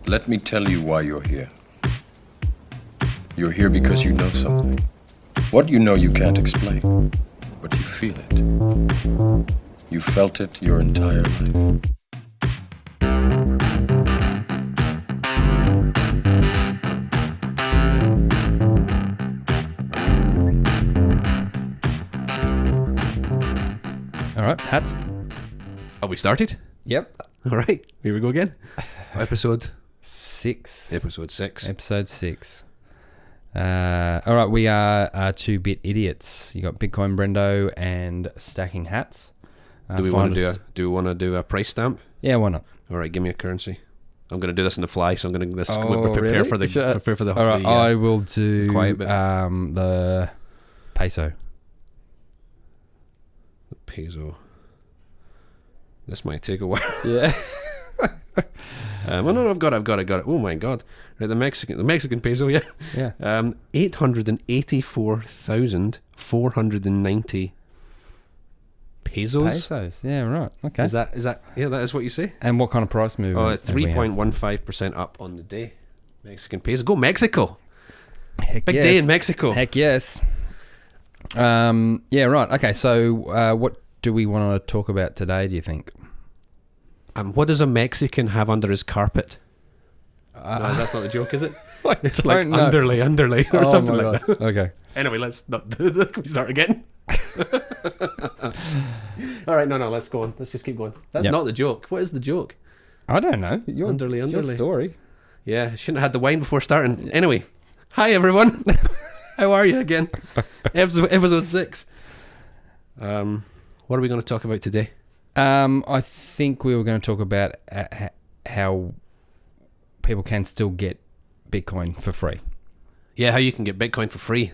Let me tell you why you're here. You're here because you know something. What you know you can't explain, but you feel it. You felt it your entire life. All right, hats. Have we started? Yep. All right, here we go again. Episode 6. Episode 6. Episode 6. All right, we are 2-bit idiots. You got Bitcoin Brendo and Stacking Hats. Do we want to do a price stamp? Yeah, why not? All right, give me a currency. I'm going to do this on the fly, so I'm going to prepare really? for the. All right, I will do quiet bit. The peso. The peso. This might take a while. Yeah. No, I've got it. Oh my god! Right, the Mexican peso, yeah. Yeah. 884,490 pesos. Pesos. Yeah, right. Okay. Is that? Yeah, that is what you say. And what kind of price move? 3.15% up on the day. Mexican peso. Go Mexico! Heck Big yes. day in Mexico. Heck yes. Yeah, right. Okay, so what do we want to talk about today, do you think? What does a Mexican have under his carpet? No, that's not the joke, is it? It's like underlay or something like that. Okay. Anyway, let's not do that. Can we start again? All right, no, let's go on. Let's just keep going. That's not the joke. What is the joke? I don't know. Underlay. Your story. Yeah, shouldn't have had the wine before starting. Anyway, hi everyone. How are you again? Episode 6. What are we going to talk about today? I think we were going to talk about how people can still get Bitcoin for free. Yeah, how you can get Bitcoin for free.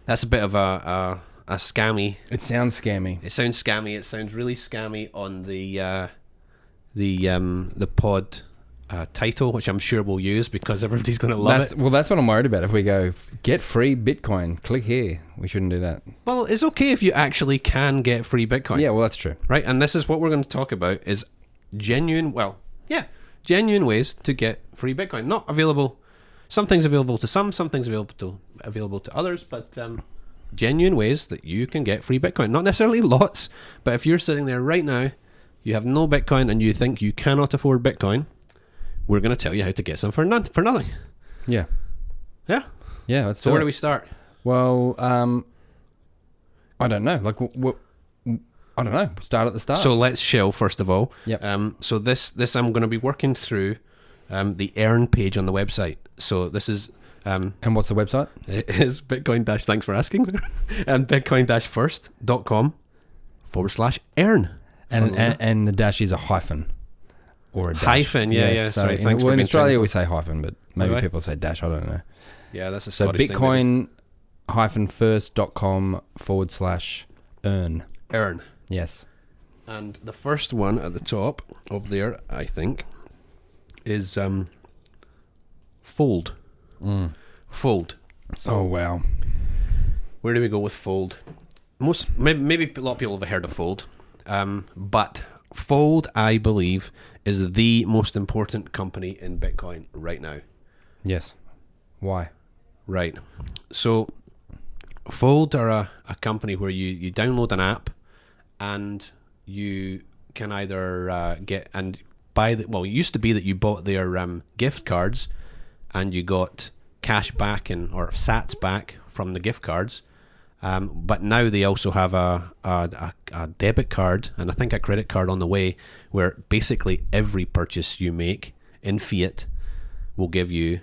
That's a bit of a scammy. It sounds scammy. It sounds scammy. It sounds really scammy on the pod title, which I'm sure we'll use because everybody's going to love it. Well, that's what I'm worried about. If we go get free Bitcoin, click here. We shouldn't do that. Well, it's okay if you actually can get free Bitcoin. Yeah, well, that's true. Right, and this is what we're going to talk about is genuine ways to get free Bitcoin. Not available. Some things available to some things available to others, but genuine ways that you can get free Bitcoin. Not necessarily lots, but if you're sitting there right now, you have no Bitcoin and you think you cannot afford Bitcoin, we're going to tell you how to get some for nothing. Yeah. Yeah? Yeah, let's do it. So where do we start? Well, I don't know. Like, what? I don't know. Start at the start. So let's shell first of all. Yep. So this I'm going to be working through the earn page on the website. So this is and what's the website? It is Bitcoin dash. Thanks for asking. Bitcoin-first.com/earn. And the dash is a hyphen or a dash. Hyphen. Yeah. So Sorry. Thanks for in being Australia simple. we say hyphen, but maybe Right. people say dash. I don't know. Yeah, that's a So Scottish thing, Bitcoin-first.com/earn. earn. Yes. And the first one at the top of there, I think, is Fold. Fold. Oh wow. Where do we go with Fold? Maybe a lot of people have heard of Fold, but Fold, I believe, is the most important company in Bitcoin right now. Yes. Why? Right. So Fold are a company where you download an app and you can either get and buy it used to be that you bought their gift cards and you got cash back or sats back from the gift cards. But now they also have a debit card and I think a credit card on the way where basically every purchase you make in fiat will give you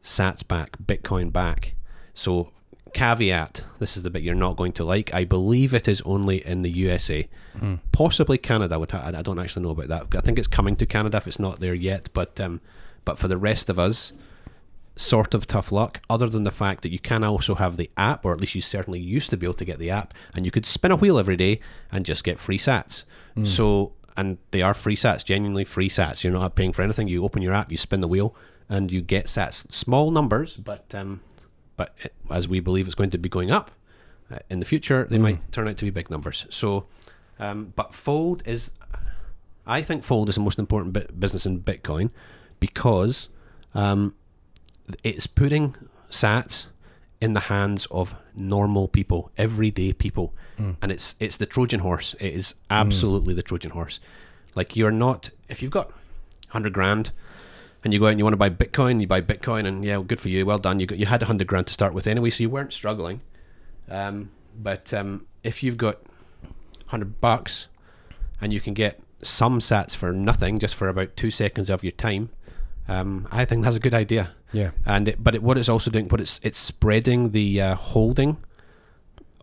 sats back, Bitcoin back. So caveat, this is the bit you're not going to like. I believe it is only in the USA, possibly Canada. I don't actually know about that. I think it's coming to Canada if it's not there yet. But for the rest of us, sort of tough luck, other than the fact that you can also have the app, or at least you certainly used to be able to get the app, and you could spin a wheel every day and just get free sats. So, and they are free sats, genuinely free sats. You're not paying for anything. You open your app, you spin the wheel, and you get sats. Small numbers, but as we believe it's going to be going up in the future, they might turn out to be big numbers. So, but I think Fold is the most important business in Bitcoin because It's putting sats in the hands of normal people, everyday people, and it's the Trojan horse. It is absolutely the Trojan horse. Like, you're not, if you've got 100 grand and you go out and you want to buy Bitcoin, you buy Bitcoin, and yeah, good for you, well done. You had 100 grand to start with anyway, so you weren't struggling. But if you've got $100 and you can get some sats for nothing, just for about 2 seconds of your time, I think that's a good idea. Yeah. And what it's also doing, it's spreading the holding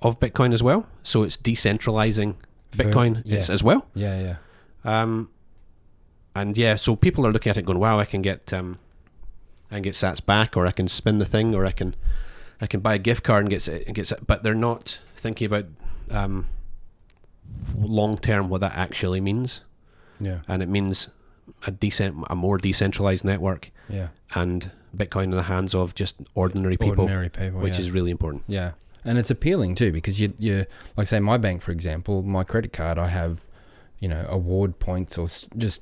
of Bitcoin as well. So it's decentralizing Bitcoin as well. Yeah. And yeah, so people are looking at it going, wow, I can get sats back, or I can spin the thing, or I can buy a gift card and get, but they're not thinking about long term what that actually means. Yeah. And it means a more decentralized network. Yeah. And Bitcoin in the hands of just ordinary people, which is really important. Yeah. And it's appealing too, because you like, say my bank, for example, my credit card, I have, award points or just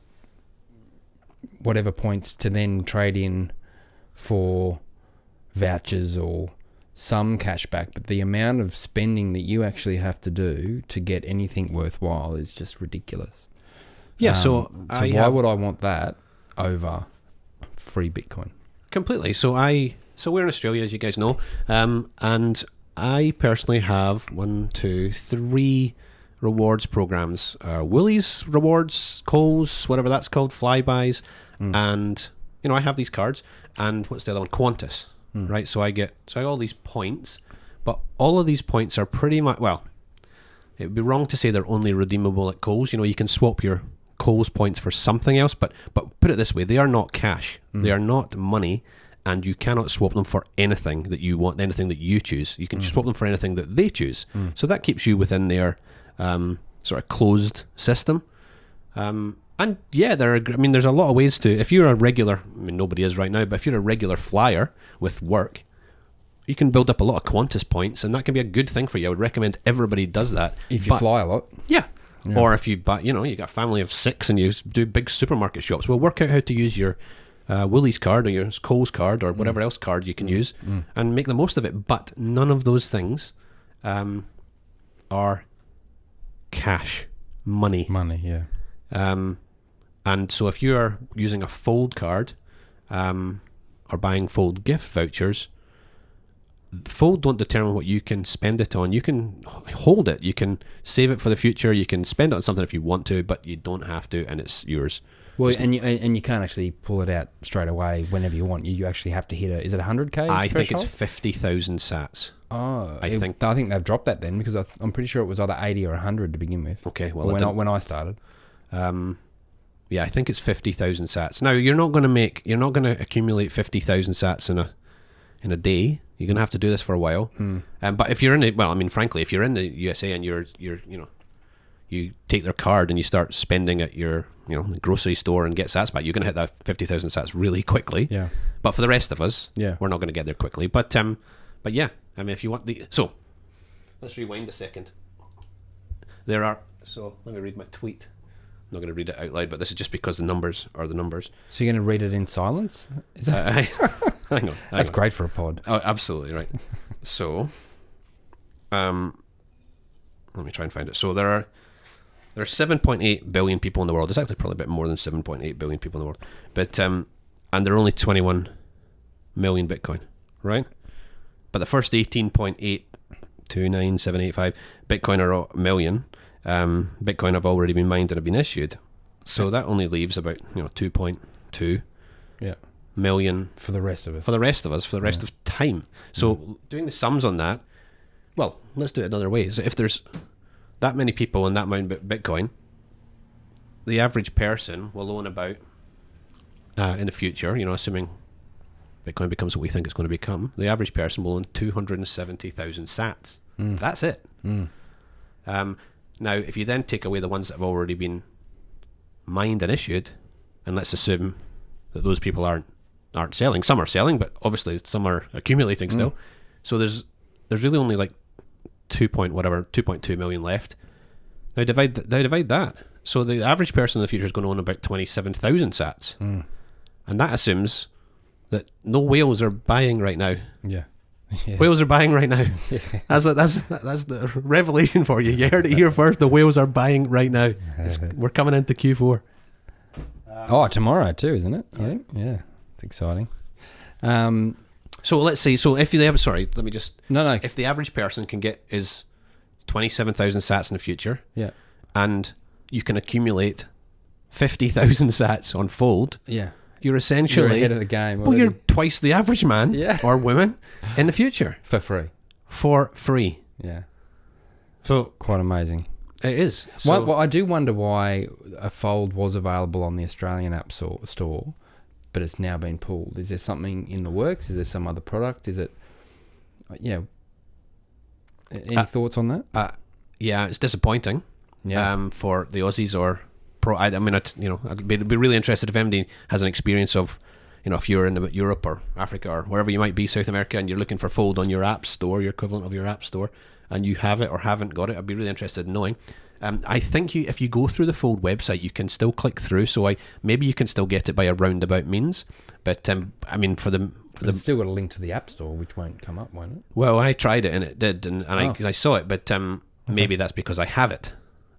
whatever points to then trade in for vouchers or some cash back. But the amount of spending that you actually have to do to get anything worthwhile is just ridiculous. Yeah. Why would I want that over free Bitcoin? Completely. So we're in Australia, as you guys know, and I personally have 3 rewards programs: Woolies rewards, Coles, whatever that's called, Flybys, and I have these cards. And what's the other one? Qantas, right? So I get all these points, but all of these points are pretty much, well, it would be wrong to say they're only redeemable at Coles. You can swap your Coles points for something else, but put it this way: they are not cash, they are not money. And you cannot swap them for anything that you want, anything that you choose. You can swap them for anything that they choose. So that keeps you within their sort of closed system. And yeah, there's a lot of ways to, if you're a regular, nobody is right now, but if you're a regular flyer with work, you can build up a lot of Qantas points, and that can be a good thing for you. I would recommend everybody does that. If you fly a lot. Yeah. Or if you got a family of 6 and you do big supermarket shops, well, work out how to use your Woolies card or your Coles card or whatever else card you can use and make the most of it. But none of those things are cash, money. Yeah. And so if you are using a Fold card or buying Fold gift vouchers, Fold don't determine what you can spend it on. You can hold it, you can save it for the future, you can spend it on something if you want to, but you don't have to, and it's yours. Well, and you can't actually pull it out straight away whenever you want. You actually have to hit is it 100K? I think it's 50,000 sats. Oh, I think they've dropped that then, because I'm pretty sure it was either 80 or 100 to begin with. Okay, well, when I started. Yeah, I think it's 50,000 sats. Now you're not going to accumulate 50,000 sats in a day. You're going to have to do this for a while. But if you're frankly, if you're in the USA and you take their card and you start spending at your grocery store and get sats back, you're going to hit that 50,000 sats really quickly. Yeah. But for the rest of us, we're not going to get there quickly. But yeah, if you want let's rewind a second. So let me read my tweet. I'm not going to read it out loud, but this is just because the numbers are the numbers. So you're going to read it in silence? Is that? Hang on. That's great for a pod. Oh, absolutely right. So, let me try and find it. So there are 7.8 billion people in the world. There's actually probably a bit more than 7.8 billion people in the world. But and there are only 21 million Bitcoin, right? But the first 18.829785 Bitcoin are million. Bitcoin have already been mined and have been issued. So that only leaves about 2.2 million for the rest of us. For the rest of time. So doing the sums on that, well, let's do it another way. So if there's that many people and that amount of Bitcoin, the average person will own about, in the future, assuming Bitcoin becomes what we think it's going to become, the average person will own 270,000 sats. That's it. Now, if you then take away the ones that have already been mined and issued, and let's assume that those people aren't selling. Some are selling, but obviously some are accumulating still. So there's really only like 2.2 million left. Now divide that. So the average person in the future is going to own about 27,000 sats. And that assumes that no whales are buying right now. Yeah. Yeah. Whales are buying right now. That's the revelation for you. You heard it here first. The whales are buying right now. We're coming into Q4. Oh, tomorrow too, isn't it? I think. Yeah, it's exciting. So let's see. So if they have, sorry, let me just. No. If the average person can get is 27,000 sats in the future, Yeah. and you can accumulate 50,000 sats on Fold, Yeah. you're essentially You're ahead of the game. well, you're twice the average man or woman in the future for free. for free. Yeah. So Quite amazing. it is. So, Well, I do wonder why a Fold was available on the Australian app store, but it's now been pulled. Is there something in the works? Is there some other product? Is it? Yeah. Any thoughts on that? yeah, it's disappointing. Yeah. For the Aussies or pro. I mean, I'd be really interested if anybody has an experience of, if you're in Europe or Africa or wherever you might be, South America, and you're looking for Fold on your app store, your equivalent of your app store, and you have it or haven't got it. I'd be really interested in knowing. I think if you go through the Fold website, you can still click through. So maybe you can still get it by a roundabout means. But I mean, It's still got a link to the app store, which won't come up, won't it? well, I tried it and it did, and I saw it, but maybe that's because I have it.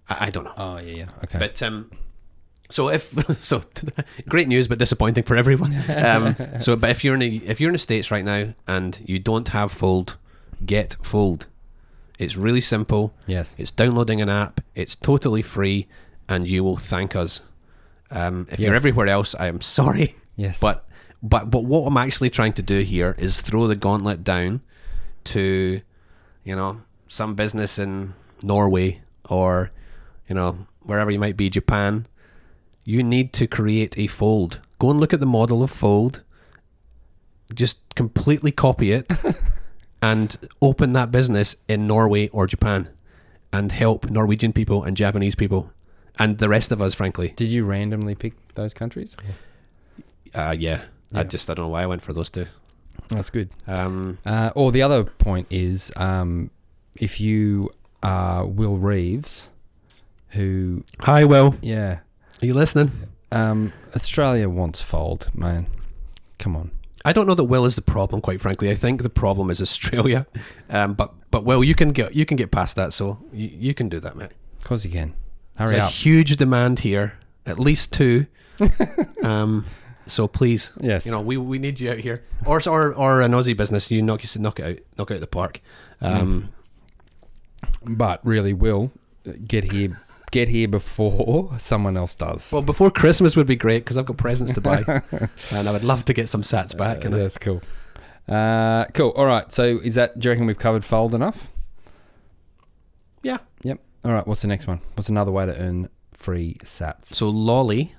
I don't know. Oh yeah. Okay. But so great news, but disappointing for everyone. But if you're in the States right now and you don't have Fold, get Fold. It's really simple. Yes. It's downloading an app. It's totally free, and you will thank us. If you're everywhere else, I am sorry. Yes. But what I'm actually trying to do here is throw the gauntlet down to, some business in Norway or, wherever you might be, Japan. You need to create a Fold. Go and look at the model of Fold. Just completely copy it and open that business in Norway or Japan and help Norwegian people and Japanese people and the rest of us, frankly. Did you randomly pick those countries? Yeah. I don't know why I went for those two. That's good. Or the other point is, if you are Will Reeves, who... Hi, Will. Yeah. Are you listening? Australia wants Fold, man. Come on. I don't know that Will is the problem, quite frankly. I think the problem is Australia. But Will, you can get past that, so you can do that, mate. Of course you can. Hurry There's up. a huge demand here, at least 2. So please, Yes. we need you out here, or an Aussie business. You knock it out the park. But really, Will, get here before someone else does. Well, before Christmas would be great because I've got presents to buy, and I would love to get some sats back. That's cool. Cool. All right. So do you reckon we've covered Fold enough? Yeah. Yep. All right. What's the next one? What's another way to earn free sats? So Lolly,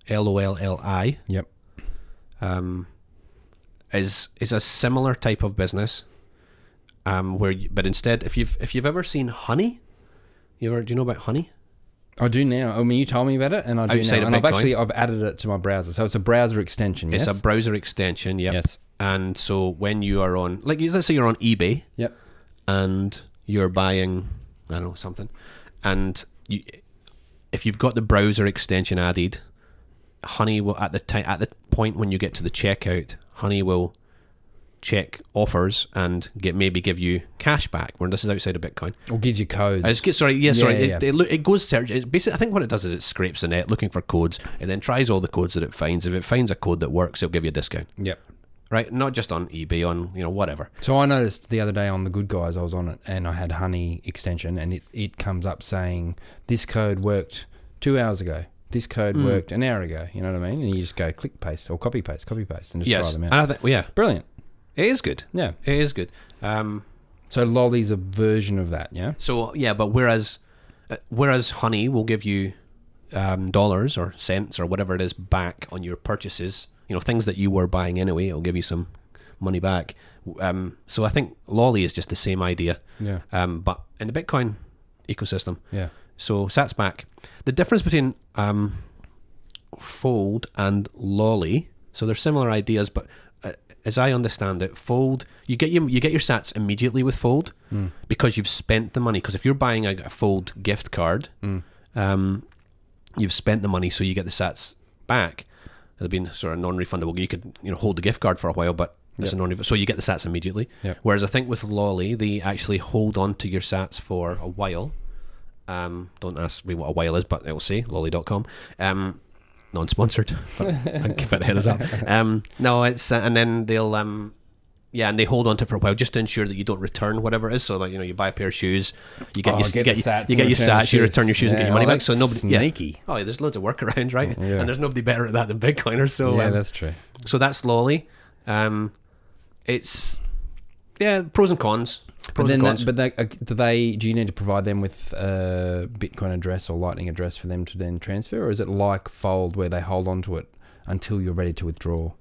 Lolli, Yep. is a similar type of business, but instead, if you've ever seen Honey, do you know about Honey? I do now. I mean, you told me about it, and I do Outside now. of And Bitcoin. I've added it to my browser. So it's a browser extension. Yes. It's a browser extension. Yep. Yes. And so when you are on, let's say you're on eBay. Yep. And you're buying, I don't know, something, and if you've got the browser extension added, Honey will at the point when you get to the checkout, Honey will check offers and give you cash back. When this is outside of Bitcoin, Or gives you codes. It goes search. It's basically, I think what it does is it scrapes the net looking for codes and then tries all the codes that it finds. If it finds a code that works, it'll give you a discount. Yep. Right, not just on eBay, on whatever. So I noticed the other day on The Good Guys, I was on it, and I had Honey extension, and it comes up saying, this code worked 2 hours ago. This code worked an hour ago. You know what I mean? And you just go click paste or copy paste, and just try them out. And I think, yeah, Brilliant. it is good. Yeah. It is good. So Lolly's a version of that, yeah? So yeah, but whereas Honey will give you dollars or cents or whatever it is back on your purchases, things that you were buying anyway, it'll give you some money back. So I think Lolly is just the same idea. Yeah. But in the Bitcoin ecosystem. Yeah. So sats back. The difference between Fold and Lolly, so they're similar ideas, but as I understand it, Fold, you get your sats immediately with Fold because you've spent the money. Because if you're buying a Fold gift card, you've spent the money, so you get the sats back. It'll be sort of non-refundable. You could hold the gift card for a while, but it's a non-refundable. So you get the sats immediately. Yep. Whereas I think with Lolly, they actually hold on to your sats for a while. Don't ask me what a while is, but it will say lolly.com. Non-sponsored, but I'll give it a heads up. No, it's and then they'll and they hold on to it for a while just to ensure that you don't return whatever it is. So like you buy a pair of shoes, you get your sats, you return your shoes and get your money back. So nobody sneaky. Oh yeah, there's loads of workarounds, right? Yeah. And there's nobody better at that than Bitcoiners. So that's true. So that's Lolly. It's pros and cons. Do you need to provide them with a Bitcoin address or Lightning address for them to then transfer, or is it like Fold where they hold on to it until you're ready to withdraw?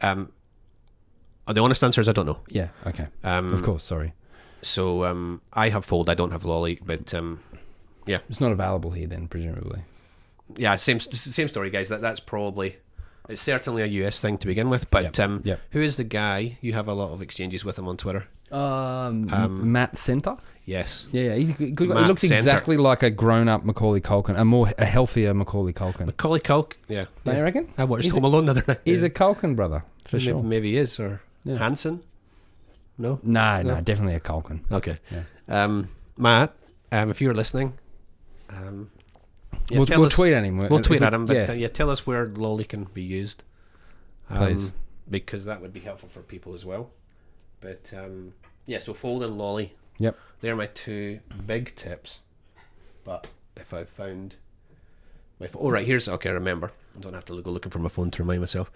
The honest answer is I don't know. Yeah. Okay. Of course. Sorry. So I have Fold. I don't have Lolly, but it's not available here then, presumably. Yeah, same story, guys. That's probably. It's certainly a US thing to begin with, but who is the guy? You have a lot of exchanges with him on Twitter. Matt Center. Yes. Yeah, he's a good guy. Matt He looks Center. exactly like a grown-up Macaulay Culkin, a healthier Macaulay Culkin. Macaulay Culkin. Yeah. Don't you reckon? I watched Home Alone the other night. He's a Culkin brother for sure. Maybe he is, or Hanson. No, definitely a Culkin. Okay. Yeah. Matt, if you're listening, we'll tweet at him. We'll tweet at him, but tell us where Lolly can be used, please, because that would be helpful for people as well. But so Fold and Lolly. Yep. They're my two big tips. But if I found my phone, I remember. I don't have to go looking for my phone to remind myself.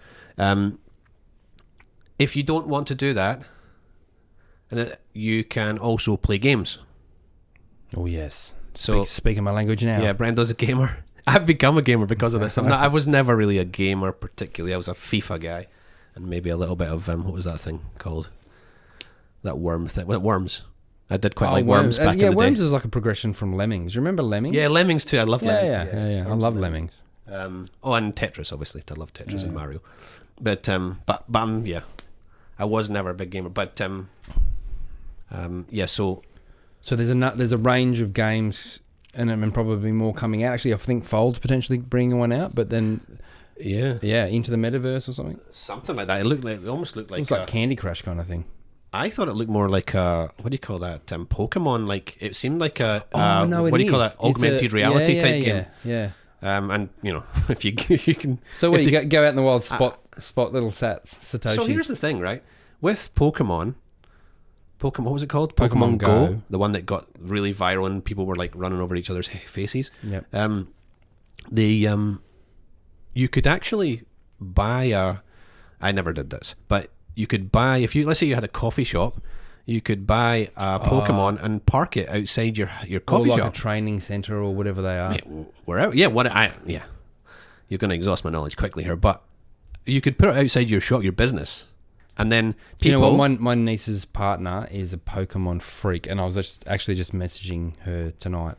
If you don't want to do that, and you can also play games. Oh yes. So speaking my language now. Yeah, Brendo's a gamer. I've become a gamer because of this. I was never really a gamer particularly. I was a FIFA guy, and maybe a little bit of what was that thing called? That worm thing. Worms. I did quite like Worms back in the day. Worms is like a progression from Lemmings. You remember Lemmings? Yeah, Lemmings too. I love Lemmings too. Yeah. I love Lemmings. And Tetris, obviously. I love Tetris and Mario. But I was never a big gamer. But So there's a range of games, and probably more coming out. Actually, I think Fold's potentially bringing one out, but then into the metaverse or something like that. It almost looked like it's like Candy Crush kind of thing. I thought it looked more like what do you call that? Pokemon. Like it seemed like a what do you call that? Augmented reality type game. Yeah. And if you can. So what you go out in the wild, spot little Satoshis. So here's the thing, right? With Pokemon, what was it called? Pokemon Go, the one that got really viral and people were like running over each other's faces. Yep. You could actually buy I never did this, but you could buy, let's say you had a coffee shop, you could buy a Pokemon and park it outside your coffee shop. Like a training center or whatever they are. Wherever. Yeah, you're going to exhaust my knowledge quickly here, but you could put it outside your shop, your business, and then people... Do you know what? My niece's partner is a Pokemon freak, and I was just messaging her tonight,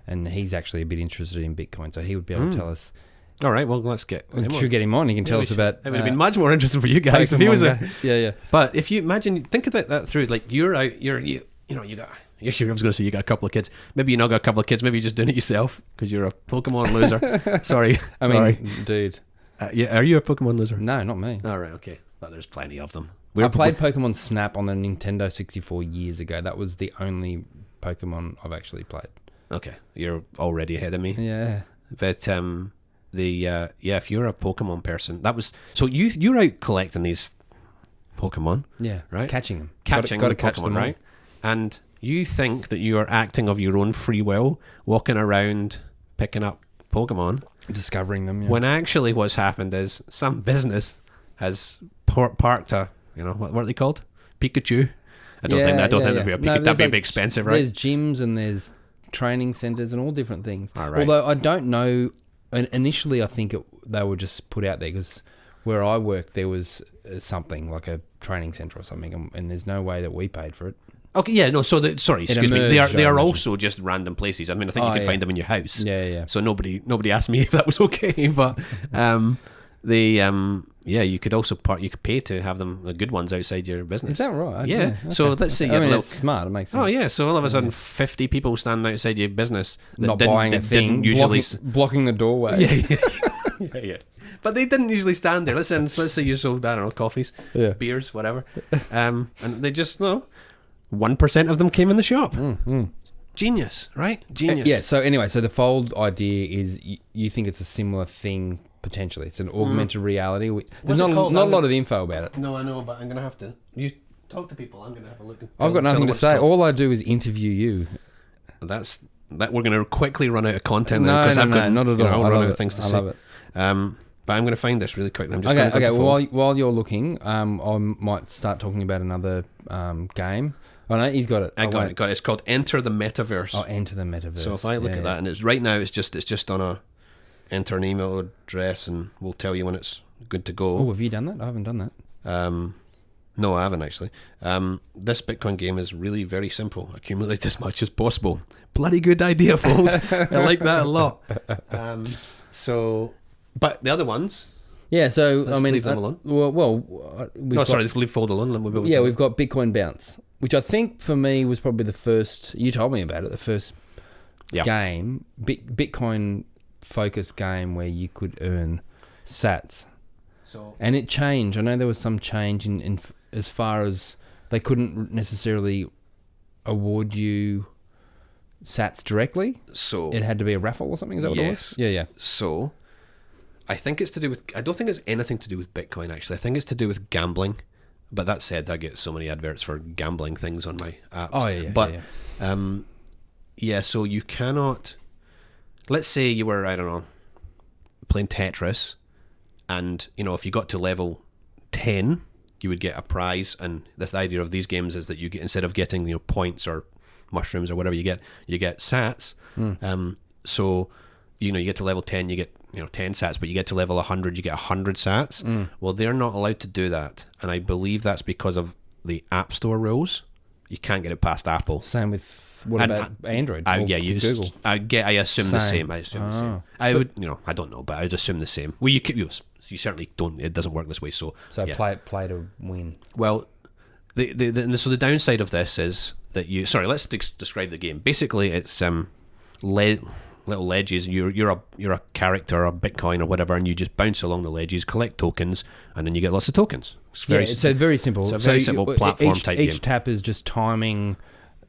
and he's actually a bit interested in Bitcoin, so he would be able to tell us. All right, well, let's get him on. Get him on. He can tell us about... It would have been much more interesting for you guys if he was a... Yeah. But if you imagine, think of that through, like you're out, you got... Yes, I was going to say you got a couple of kids. Maybe you not got a couple of kids. Maybe you're just doing it yourself because you're a Pokemon loser. Sorry. I mean, dude. Are you a Pokemon loser? No, not me. All right, okay. But there's plenty of them. I played Pokemon Snap on the Nintendo 64 years ago. That was the only Pokemon I've actually played. Okay, you're already ahead of me. Yeah. But if you're a Pokemon person, that was so you're out collecting these Pokemon. Yeah, right. Catching them. Got to catch them, right? And you think that you are acting of your own free will, walking around picking up Pokemon, discovering them. Yeah. When actually what's happened is some business has parked a, what are they called? Pikachu. I don't think that'd be a Pikachu. That'd be expensive, right? There's gyms and there's training centers and all different things. All right. Although I don't know. Initially, I think they were just put out there because where I work, there was something like a training center or something, and there's no way that we paid for it. Okay, yeah, no. So excuse me. They are also just random places. I mean, I think you can find them in your house. Yeah. So nobody asked me if that was okay, but you could also you could pay to have them, the good ones, outside your business. Is that right? Yeah. Okay. So let's say it's smart. It makes sense. Oh yeah. So all of a sudden, 50 people standing outside your business, not buying a thing, usually blocking the doorway. Yeah. But they didn't usually stand there. Let's say you sold, I don't know, coffees, beers, whatever. And they just, 1% of them came in the shop. Genius, right? Genius. Yeah, so anyway, so the fold idea is you think it's a similar thing potentially. It's an augmented reality. There's not a lot of info about it. No, I know, but I'm going to have to... You talk to people, I'm going to have a look. I've got nothing to say. All I do is interview you. That we're going to quickly run out of content no, because I've got not at all. I'll run out of things to say. I love it. But I'm going to find this really quickly. I'm just okay. Well, while you're looking, I might start talking about another game. Oh no, he's got it. I got it. It's called Enter the Metaverse. Oh, Enter the Metaverse. So if I look at that, and it's right now, it's just on a enter an email address, and we'll tell you when it's good to go. Oh, have you done that? I haven't done that. No, I haven't actually. This Bitcoin game is really very simple. Accumulate as much as possible. Bloody good idea, Fold. I like that a lot. But the other ones. Yeah, so let's leave them alone. Leave Fold alone. We've got Bitcoin Bounce, which I think for me was probably the first. You told me about it. The first game, Bitcoin focused game where you could earn Sats. And it changed. I know there was some change in as far as they couldn't necessarily award you Sats directly. So it had to be a raffle or something. Is that what it was? Yeah. So I think it's to do with. I don't think it's anything to do with Bitcoin. Actually, I think it's to do with gambling. But that said, I get so many adverts for gambling things on my apps. Oh yeah. But so you cannot. Let's say you were, I don't know, playing Tetris. And, if you got to level 10, you would get a prize. And the idea of these games is that you get, instead of getting, points or mushrooms or whatever you get Sats. So, you get to level 10, you get, 10 Sats, but you get to level 100, you get 100 Sats. Well, they're not allowed to do that. And I believe that's because of the App Store rules. You can't get it past Apple. Same with... What about Android? Google. I assume the same. I would, I don't know, but I would assume the same. Well, you certainly don't. It doesn't work this way. So play to win. Well, so the downside of this is that you. Sorry, let's describe the game. Basically, it's little ledges. You're a character, a Bitcoin or whatever, and you just bounce along the ledges, collect tokens, and then you get lots of tokens. It's very simple. It's a very simple platform type game. Each tap is just timing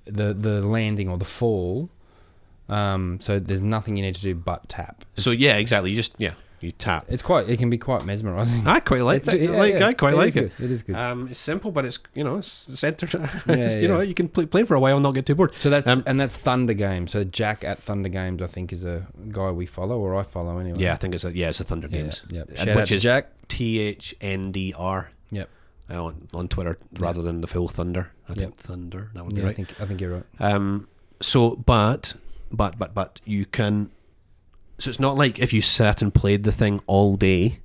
the landing or the fall, so there's nothing you need to do but tap. Exactly. You tap. It can be quite mesmerizing. I quite like it. I quite like it. It is good. It's simple, but it's it's entertaining. You can play for a while and not get too bored. So that's Thunder Games. So Jack at Thunder Games, I think, is a guy we follow, or I follow anyway. Yeah, I think it's a Thunder Games. Yeah. Shout out to Jack. THNDR. Yep. On Twitter rather than the full Thunder. I think Thunder. That would be right. I think you're right. But you can. So it's not like if you sat and played the thing all day,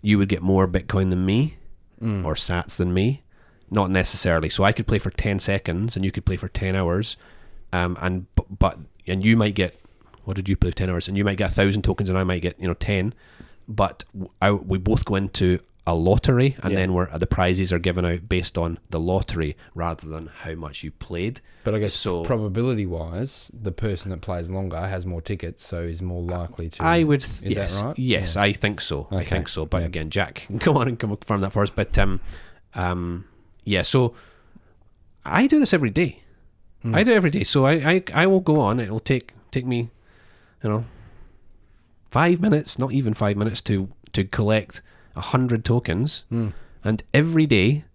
you would get more Bitcoin than me or Sats than me. Not necessarily. So I could play for 10 seconds and you could play for 10 hours, and you might get. What did you play for 10 hours? And you might get 1,000 tokens and I might get 10. But we both go into a lottery, and then the prizes are given out based on the lottery rather than how much you played. But I guess probability-wise, the person that plays longer has more tickets, so is more likely to. Is that right? Yes, I think so. Okay. I think so. But again, Jack, go on and confirm that for us. But so I do this every day. I do it every day. So I will go on. It will take me, 5 minutes, not even 5 minutes to collect 100 tokens, and every day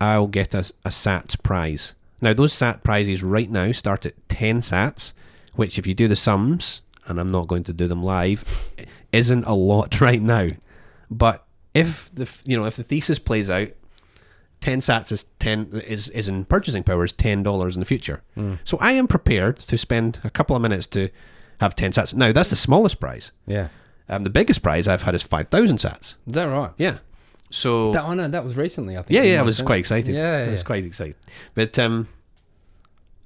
I'll get a Sats prize. Now those Sat prizes right now start at 10 Sats, which if you do the sums, and I'm not going to do them live, isn't a lot right now. But if the thesis plays out, 10 Sats is in purchasing power is $10 in the future. So I am prepared to spend a couple of minutes to have 10 Sats. Now that's the smallest prize. Yeah. The biggest prize I've had is 5,000 Sats. Is that right? Yeah. So that was recently, I think. Yeah, I was quite excited. I was quite excited. But and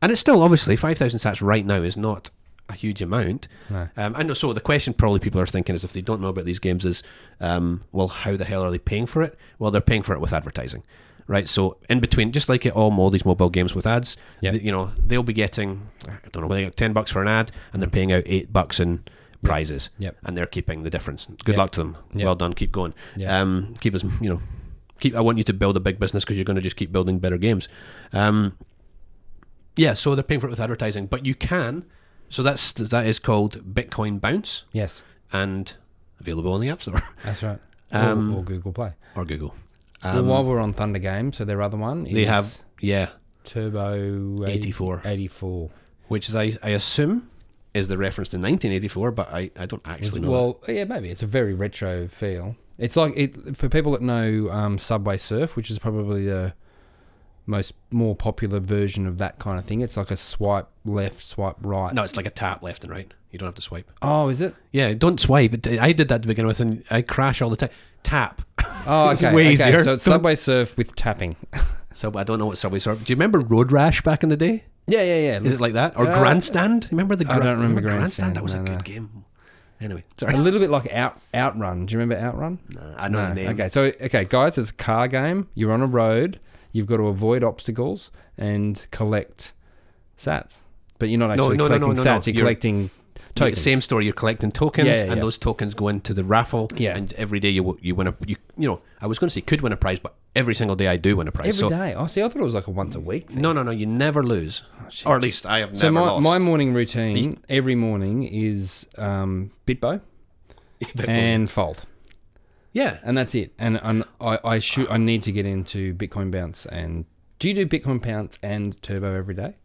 it's still obviously 5,000 Sats right now is not a huge amount. No. I know. So the question probably people are thinking is, if they don't know about these games, is well, how the hell are they paying for it? Well, they're paying for it with advertising, right? So in between, just like all these mobile games with ads, they'll be getting, I don't know, they get $10 for an ad, and they're paying out $8 in prizes. Yep. And they're keeping the difference. Good Yep. luck to them. Yep. Well done. Keep going. Yep. Keep us, I want you to build a big business because you're going to just keep building better games. So they're paying for it with advertising, but you can. So that is called Bitcoin Bounce, Yes, and available on the App Store that's right. Or Google Play. or Google. Well, while we're on Thunder Games, so their other one is They have Turbo 84. 84. which is I assume is the reference to 1984, but I don't actually know. Well, yeah, maybe it's a very retro feel. It's like for people that know Subway Surf, which is probably the more popular version of that kind of thing. It's like a swipe left, swipe right. No, it's like a tap left and right. You don't have to swipe. Oh, is it? Yeah, don't swipe. I did that to begin with, and I crash all the time. Tap. Oh, It's okay. way okay. easier. So it's Subway Surf with tapping. So I don't know what Subway Surf. Do you remember Road Rash back in the day? Yeah. Is it like that? Or Grandstand? Remember the I don't remember Grandstand, That was a no, good no. game. Anyway, sorry. A little bit like Outrun. Do you remember Outrun? No, I know the name. Okay, guys, it's a car game. You're on a road. You've got to avoid obstacles and collect sats. But you're not actually collecting sats. You're collecting tokens. Same story. You're collecting tokens, and those tokens go into the raffle. Yeah. And every day you win I was going to say could win a prize, but every single day I do win a prize. Every day. Oh, see, I thought it was like a once a week thing. No. You never lose, or at least I have So never lost. my morning routine every morning is Bitbo and Fold. Yeah. And that's it. And I need to get into Bitcoin Bounce. And do you do Bitcoin Bounce and Turbo every day?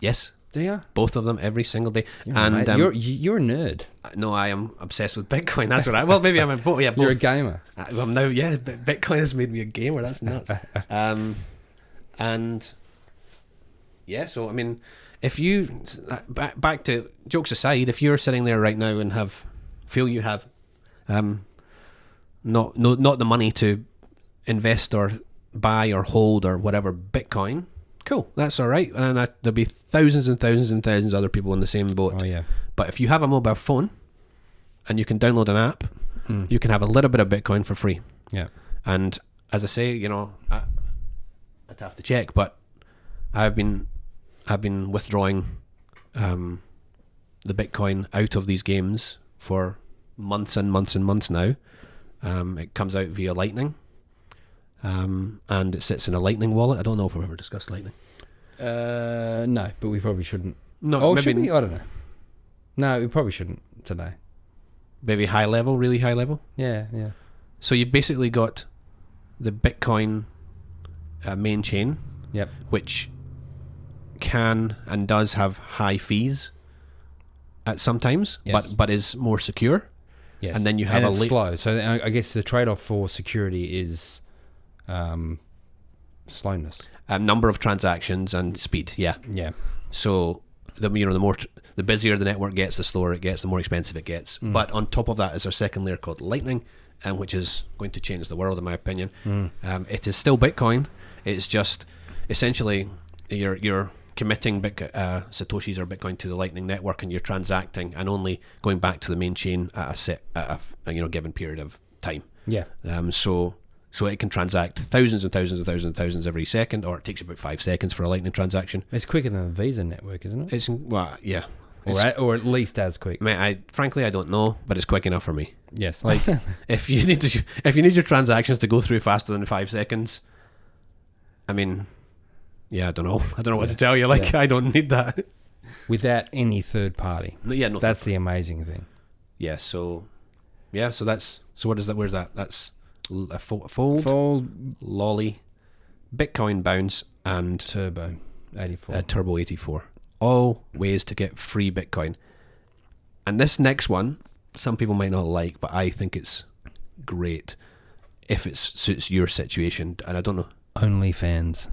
Yes. Do you? Both of them every single day. You're a nerd. No, I am obsessed with Bitcoin. That's what Well, maybe I'm both. Yeah, both. You're a gamer. Well, now, yeah, Bitcoin has made me a gamer. That's nuts. And yeah, so I mean, if you back to jokes aside, if you're sitting there right now and feel you have not the money to invest or buy or hold or whatever Bitcoin, cool, that's all right. And there'll be thousands and thousands and thousands of other people in the same boat. Oh yeah. But if you have a mobile phone and you can download an app, you can have a little bit of Bitcoin for free. Yeah. And as I say, I'd have to check, but I've been withdrawing the Bitcoin out of these games for months and months and months now. It comes out via Lightning, and it sits in a Lightning wallet. I don't know if we've ever discussed Lightning. No, but we probably shouldn't. No, Oh, maybe, should we? I don't know. No, we probably shouldn't today. maybe high level, really high level. Yeah. So you've basically got the Bitcoin main chain, Yep. which can and does have high fees at sometimes, Yes. but is more secure. Yes. And then you have it's slow. So I guess the trade-off for security is slowness. Number of transactions and speed. Yeah. Yeah. So the busier the network gets, the slower it gets, the more expensive it gets. But on top of that is our second layer called Lightning, which is going to change the world in my opinion. It is still Bitcoin. It's just essentially you're committing Satoshis or Bitcoin to the Lightning network, and you're transacting and only going back to the main chain at a given period of time. Yeah. So it can transact thousands and thousands and thousands and thousands every second, or it takes about 5 seconds for a Lightning transaction. It's quicker than the Visa network, isn't it? Yeah. Or at least as quick. Frankly, I don't know, but it's quick enough for me. Yes. Like if you need your transactions to go through faster than 5 seconds, I mean, yeah, I don't know what to tell you. Like I don't need that without any third party. No. That's the amazing thing. Yeah. So what is that? Where's that? That's a fold, lolly, Bitcoin Bounce, and Turbo 84. Turbo 84. All ways to get free Bitcoin. And this next one, some people might not like, but I think it's great if it suits your situation. And I don't know. OnlyFans,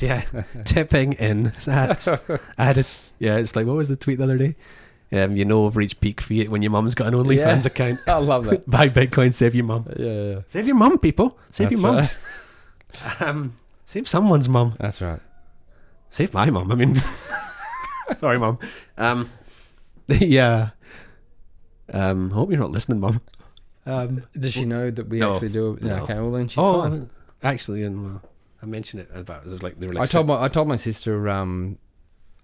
yeah. Tipping in sats. It's like, what was the tweet the other day? We've reached peak fiat when your mum's got an OnlyFans account. I love that. Buy Bitcoin, save your mum. Yeah. Save your mum, people. Save That's your mum. right. Save someone's mum. That's right. Save my mum. I mean, sorry, mum. Yeah. Hope you're not listening, mum. Does she know that we no, actually do it? no. Okay, well then she's fine. Actually, I mentioned it about. It was like they were like. I told my sister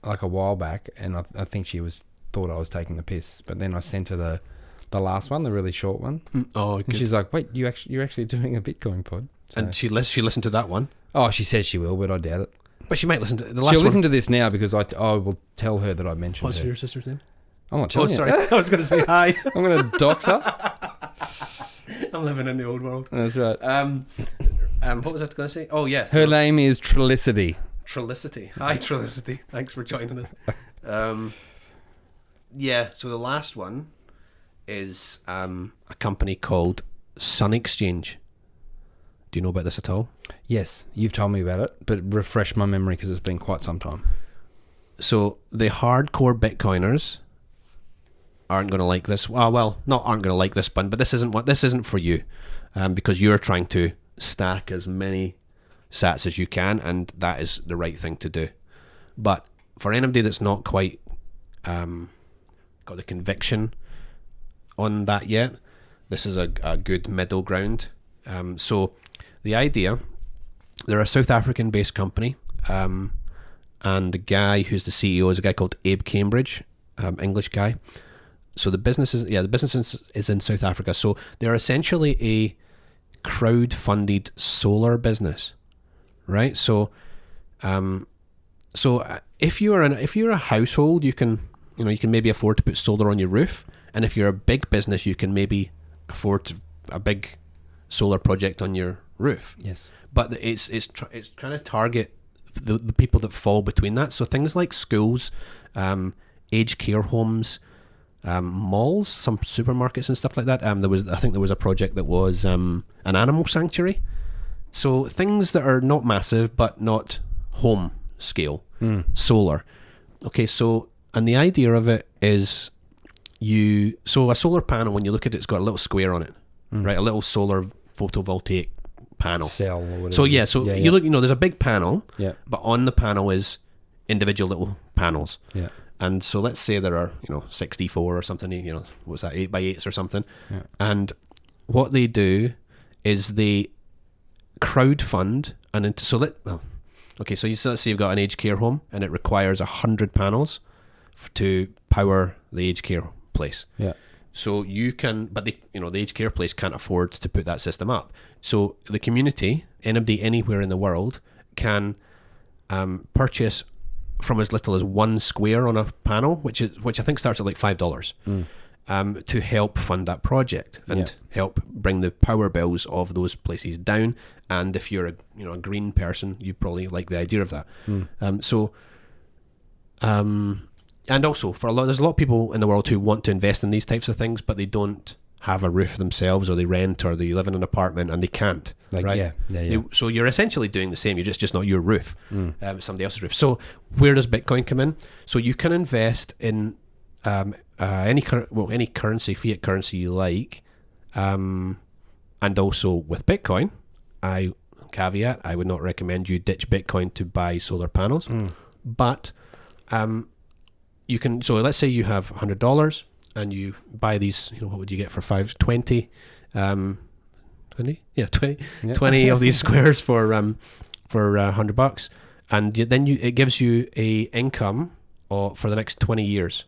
like a while back, and I think she was thought I was taking the piss. But then I sent her the last one, the really short one. Oh, And good. she's like, wait, you're actually doing a Bitcoin pod? So, And she listened to that one. oh, she says she will, but I doubt it. But she might listen to the last She'll one. listen to this now because I will tell her that I mentioned What's her. your sister's name? I'm not Oh, telling sorry. you. I was going to say hi. I'm going to dox her. I'm living in the old world. That's right. What was I going to say? Oh, yes. Her name is Trilicity. Trilicity. Hi, Trilicity. Thanks for joining us. Yeah, so the last one is a company called Sun Exchange. Do you know about this at all? Yes, you've told me about it, but refresh my memory because it's been quite some time. So the hardcore Bitcoiners aren't going to like this. Well, not aren't going to like this one, but this isn't for you, because you're trying to stack as many sats as you can, and that is the right thing to do. But for anybody that's not quite got the conviction on that yet, this is a good middle ground. So the idea, they're a South African based company, and the guy who's the CEO is a guy called Abe Cambridge, English guy. So the business is in South Africa. So they're essentially a crowd-funded solar business, right? So if you're a household, you can maybe afford to put solar on your roof, and if you're a big business, you can maybe afford a big solar project on your roof. Yes. But it's trying to target the people that fall between that. So things like schools, aged care homes, malls, some supermarkets and stuff like that. I think there was a project that was an animal sanctuary. So things that are not massive but not home scale, solar. Okay, so and the idea of it is a solar panel, when you look at it, it's got a little square on it, right? A little solar photovoltaic panel. Cell or whatever. So yeah, you look, there's a big panel, Yeah. but on the panel is individual little panels. Yeah. And so let's say there are, 64 or something, what's that, 8x8s or something. Yeah. And what they do is they crowdfund so let's say you've got an aged care home and it requires 100 panels to power the aged care place. Yeah. So you can, but the aged care place can't afford to put that system up. So the community, anybody anywhere in the world, can purchase from as little as 1 square on a panel, which I think starts at like $5, to help fund that project and help bring the power bills of those places down. And if you're a green person, you probably like the idea of that. And also there's a lot of people in the world who want to invest in these types of things, but they don't have a roof themselves, or they rent, or they live in an apartment and they can't. Right? Yeah. So you're essentially doing the same. You're just not your roof, it's somebody else's roof. So where does Bitcoin come in? So you can invest in any currency, fiat currency you like, and also with Bitcoin. I would not recommend you ditch Bitcoin to buy solar panels, but you can. So let's say you have $100 and you buy these. What would you get for 20? 20? Yeah, 20. Yeah. 20 of these squares for $100, and then it gives you a income for the next 20 years.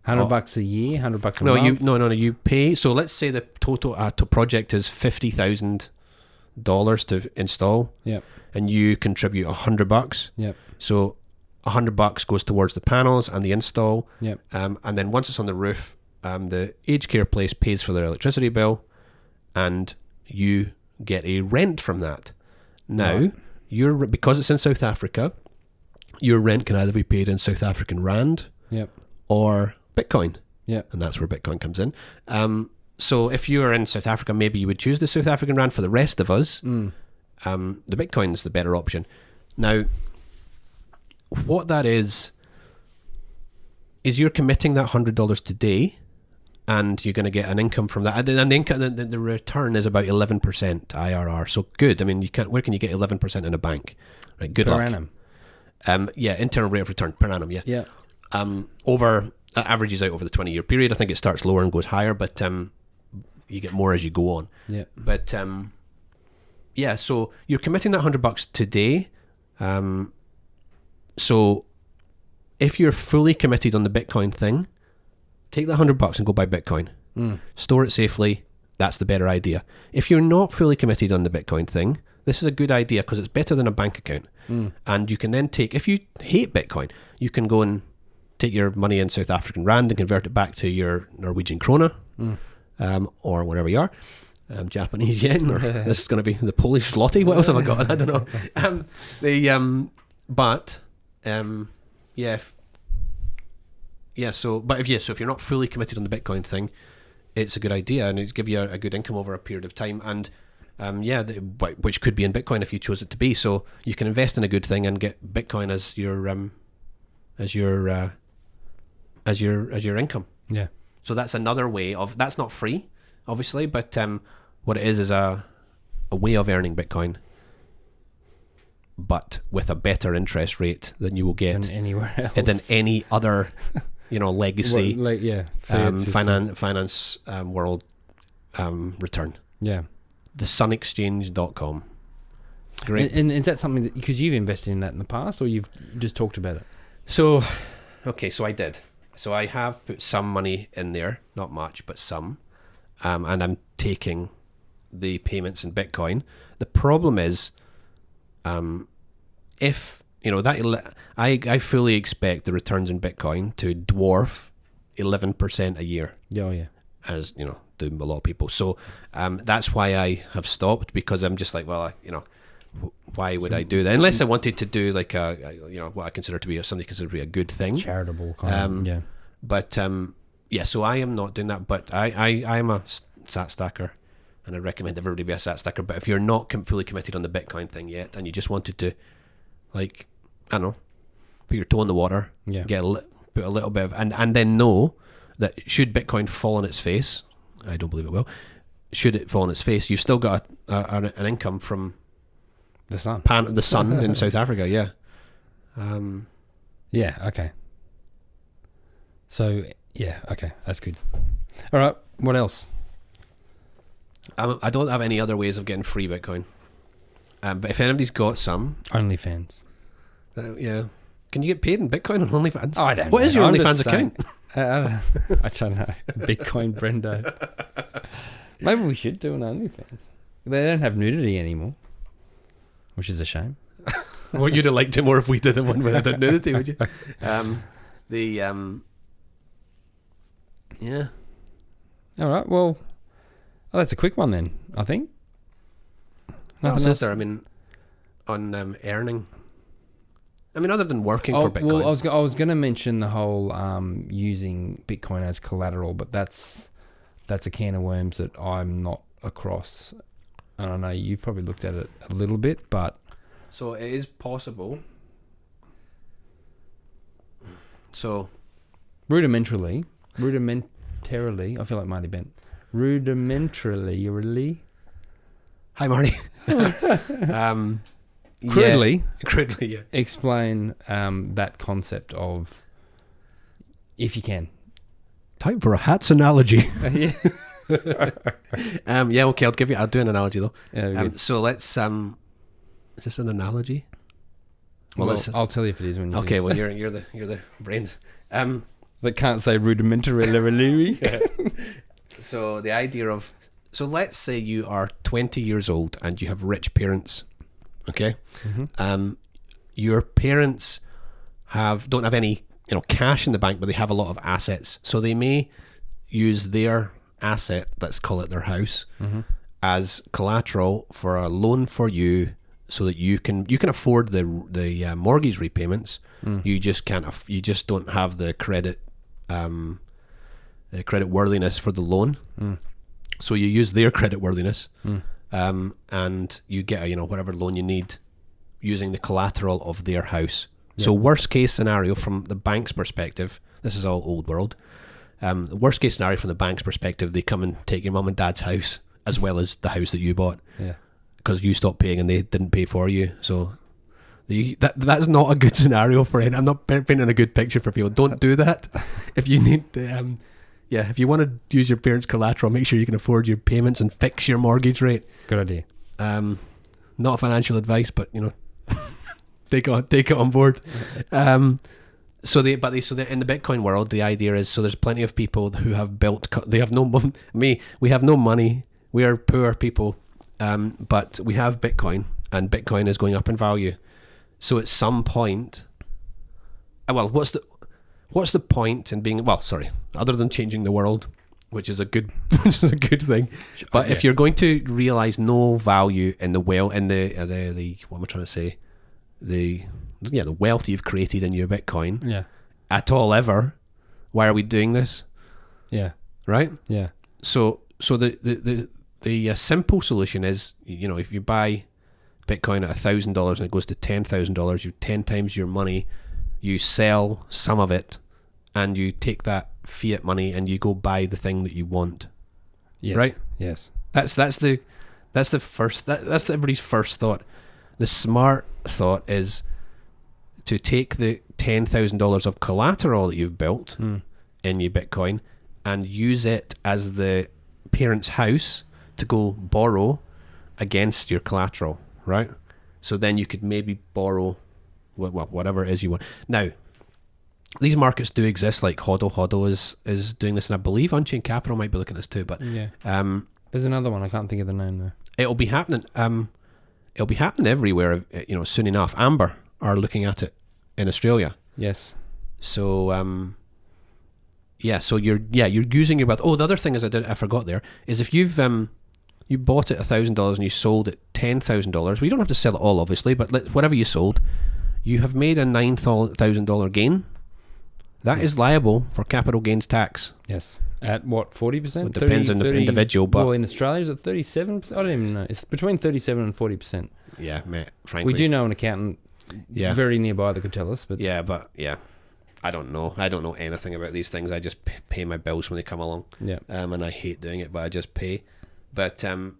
$100 a year, $100 a month. No. You pay. So let's say the total project is $50,000 to install. Yep. And you contribute $100. Yep. So $100 goes towards the panels and the install. Yep. And then once it's on the roof, the aged care place pays for their electricity bill, and you get a rent from that. Now, because it's in South Africa, your rent can either be paid in South African rand, or Bitcoin. And that's where Bitcoin comes in. So if you're in South Africa, maybe you would choose the South African rand. For the rest of us, the Bitcoin is the better option. Now, what that is you're committing that $100 today, and you're going to get an income from that. And the return is about 11% IRR. So good. I mean, where can you get 11% in a bank? Right. Good luck. Per annum. Internal rate of return per annum. Yeah. Yeah. That averages out over the 20-year period. I think it starts lower and goes higher, but you get more as you go on. Yeah. But so you're committing that $100 today. So if you're fully committed on the Bitcoin thing, take the $100 and go buy Bitcoin. Store it safely. That's the better idea. If you're not fully committed on the Bitcoin thing, this is a good idea because it's better than a bank account. And you can then take, if you hate Bitcoin, you can go and take your money in South African Rand and convert it back to your Norwegian krona, or wherever you are, Japanese yen, or this is going to be the Polish zloty. What else have I got? I don't know. So if you're not fully committed on the Bitcoin thing, it's a good idea, and it's give you a good income over a period of time, and which could be in Bitcoin if you chose it to be. So you can invest in a good thing and get Bitcoin as your income. Yeah. So that's another way of, that's not free, obviously, but what it is a way of earning Bitcoin, but with a better interest rate than you will get Than anywhere else. than any other, legacy finance world return. Yeah. TheSunExchange.com. Great. And is that something that, because you've invested in that in the past, or you've just talked about it? So I did. So I have put some money in there, not much, but some, and I'm taking the payments in Bitcoin. The problem is, if I fully expect the returns in Bitcoin to dwarf 11% a year. Oh yeah. As do a lot of people. So that's why I have stopped, because I'm just like, well, why would I do that unless I wanted to do like what I consider to be something considered to be a good thing, charitable kind of, yeah. But so I am not doing that. But I'm a sat stacker, and I recommend everybody be a sat stacker. But if you're not fully committed on the Bitcoin thing yet, and you just wanted to, like, I don't know, put your toe in the water, yeah, put a little bit of, and then know that should Bitcoin fall on its face, I don't believe it will. Should it fall on its face, you've still got an income from the sun. The sun in South Africa, yeah. Yeah, okay. So, yeah, okay, that's good. All right, what else? I don't have any other ways of getting free Bitcoin. But if anybody's got some... OnlyFans. Yeah. Can you get paid in Bitcoin on OnlyFans? Oh, I don't know. What is your OnlyFans account? I don't know. Bitcoin Brendo. Maybe we should do an OnlyFans. They don't have nudity anymore, which is a shame. Well, you'd have liked it more if we did one without nudity, would you? Yeah. All right. Well, that's a quick one then, I think. Nothing else there. I mean, on earning. I mean, other than working for Bitcoin. Well, I was going to mention the whole using Bitcoin as collateral, but that's a can of worms that I'm not across. And I know you've probably looked at it a little bit, but... So it is possible. So... Rudimentarily, I feel like Marty Bent. Rudimentarily... Hi, Marty. Crudely, yeah. Explain that concept of, if you can. Time for a hats analogy. Yeah. Okay, I'll do an analogy though. Yeah, so let's is this an analogy? Well, I'll tell you if it is when you okay, well you're the brains. That can't say rudimentarily. So the idea of, so let's say you are 20 years old and you have rich parents. Okay. Mm-hmm. Your parents don't have any cash in the bank, but they have a lot of assets. So they may use their asset, let's call it their house, as collateral for a loan for you, so that you can afford the mortgage repayments. You just can't. You just don't have the credit worthiness for the loan. So you use their credit worthiness. And you get whatever loan you need using the collateral of their house. Yep. So worst case scenario from the bank's perspective, this is all old world. The worst case scenario from the bank's perspective, they come and take your mum and dad's house as well as the house that you bought. Yeah. Because you stopped paying and they didn't pay for you. So that's not a good scenario for it. I'm not painting a good picture for people. Don't do that. If you need if you want to use your parents' collateral, make sure you can afford your payments and fix your mortgage rate. Good idea. Not financial advice, but take it on board. So they in the Bitcoin world, the idea is, so there's plenty of people who have built. They have no we have no money. We are poor people, but we have Bitcoin, and Bitcoin is going up in value. So at some point, well, what's the point in being, well, sorry, other than changing the world, which is a good thing. But if you're going to realize no value in the what am I trying to say? The wealth you've created in your Bitcoin at all ever, why are we doing this? Yeah. Right? Yeah. So the simple solution is, if you buy Bitcoin at $1,000 and it goes to $10,000, you 10 times your money, you sell some of it, and you take that fiat money and you go buy the thing that you want. Yes. Right? Yes. That's everybody's first thought. The smart thought is to take the $10,000 of collateral that you've built in your Bitcoin and use it as the parent's house to go borrow against your collateral, right? So then you could maybe borrow whatever it is you want. Now, these markets do exist, like Hodl is doing this, and I believe Unchained Capital might be looking at this too. But there's another one, I can't think of the name though. It'll be happening. It'll be happening everywhere. Soon enough. Amber are looking at it in Australia. Yes. So So you're using your wealth. Oh, the other thing is I forgot there is if you've you bought it $1,000 and you sold it $10,000. Well, you don't have to sell it all, obviously, but whatever you sold, you have made a $9,000 gain. That is liable for capital gains tax. Yes. At what, 40%? It depends on the individual, but in Australia is it 37%? I don't even know. It's between 37 and 40%. Yeah, mate. Frankly, we do know an accountant very nearby that could tell us, but I don't know. I don't know anything about these things. I just pay my bills when they come along. Yeah. And I hate doing it, but I just pay. But so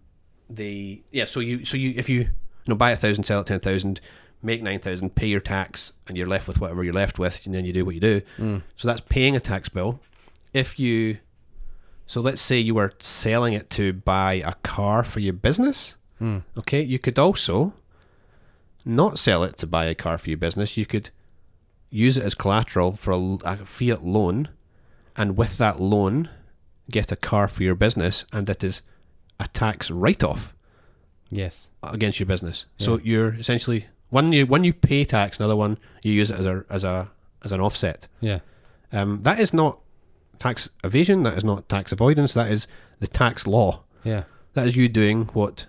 you if you buy 1,000, sell it 10,000, make 9,000, pay your tax, and you're left with whatever you're left with, and then you do what you do. So that's paying a tax bill. So let's say you were selling it to buy a car for your business. Okay, you could also not sell it to buy a car for your business. You could use it as collateral for a fiat loan, and with that loan, get a car for your business, and that is a tax write-off. Yes, against your business. Yeah. So you're essentially when you pay tax, another one you use it as an offset. Yeah, that is not tax evasion. That is not tax avoidance. That is the tax law. Yeah, that is you doing what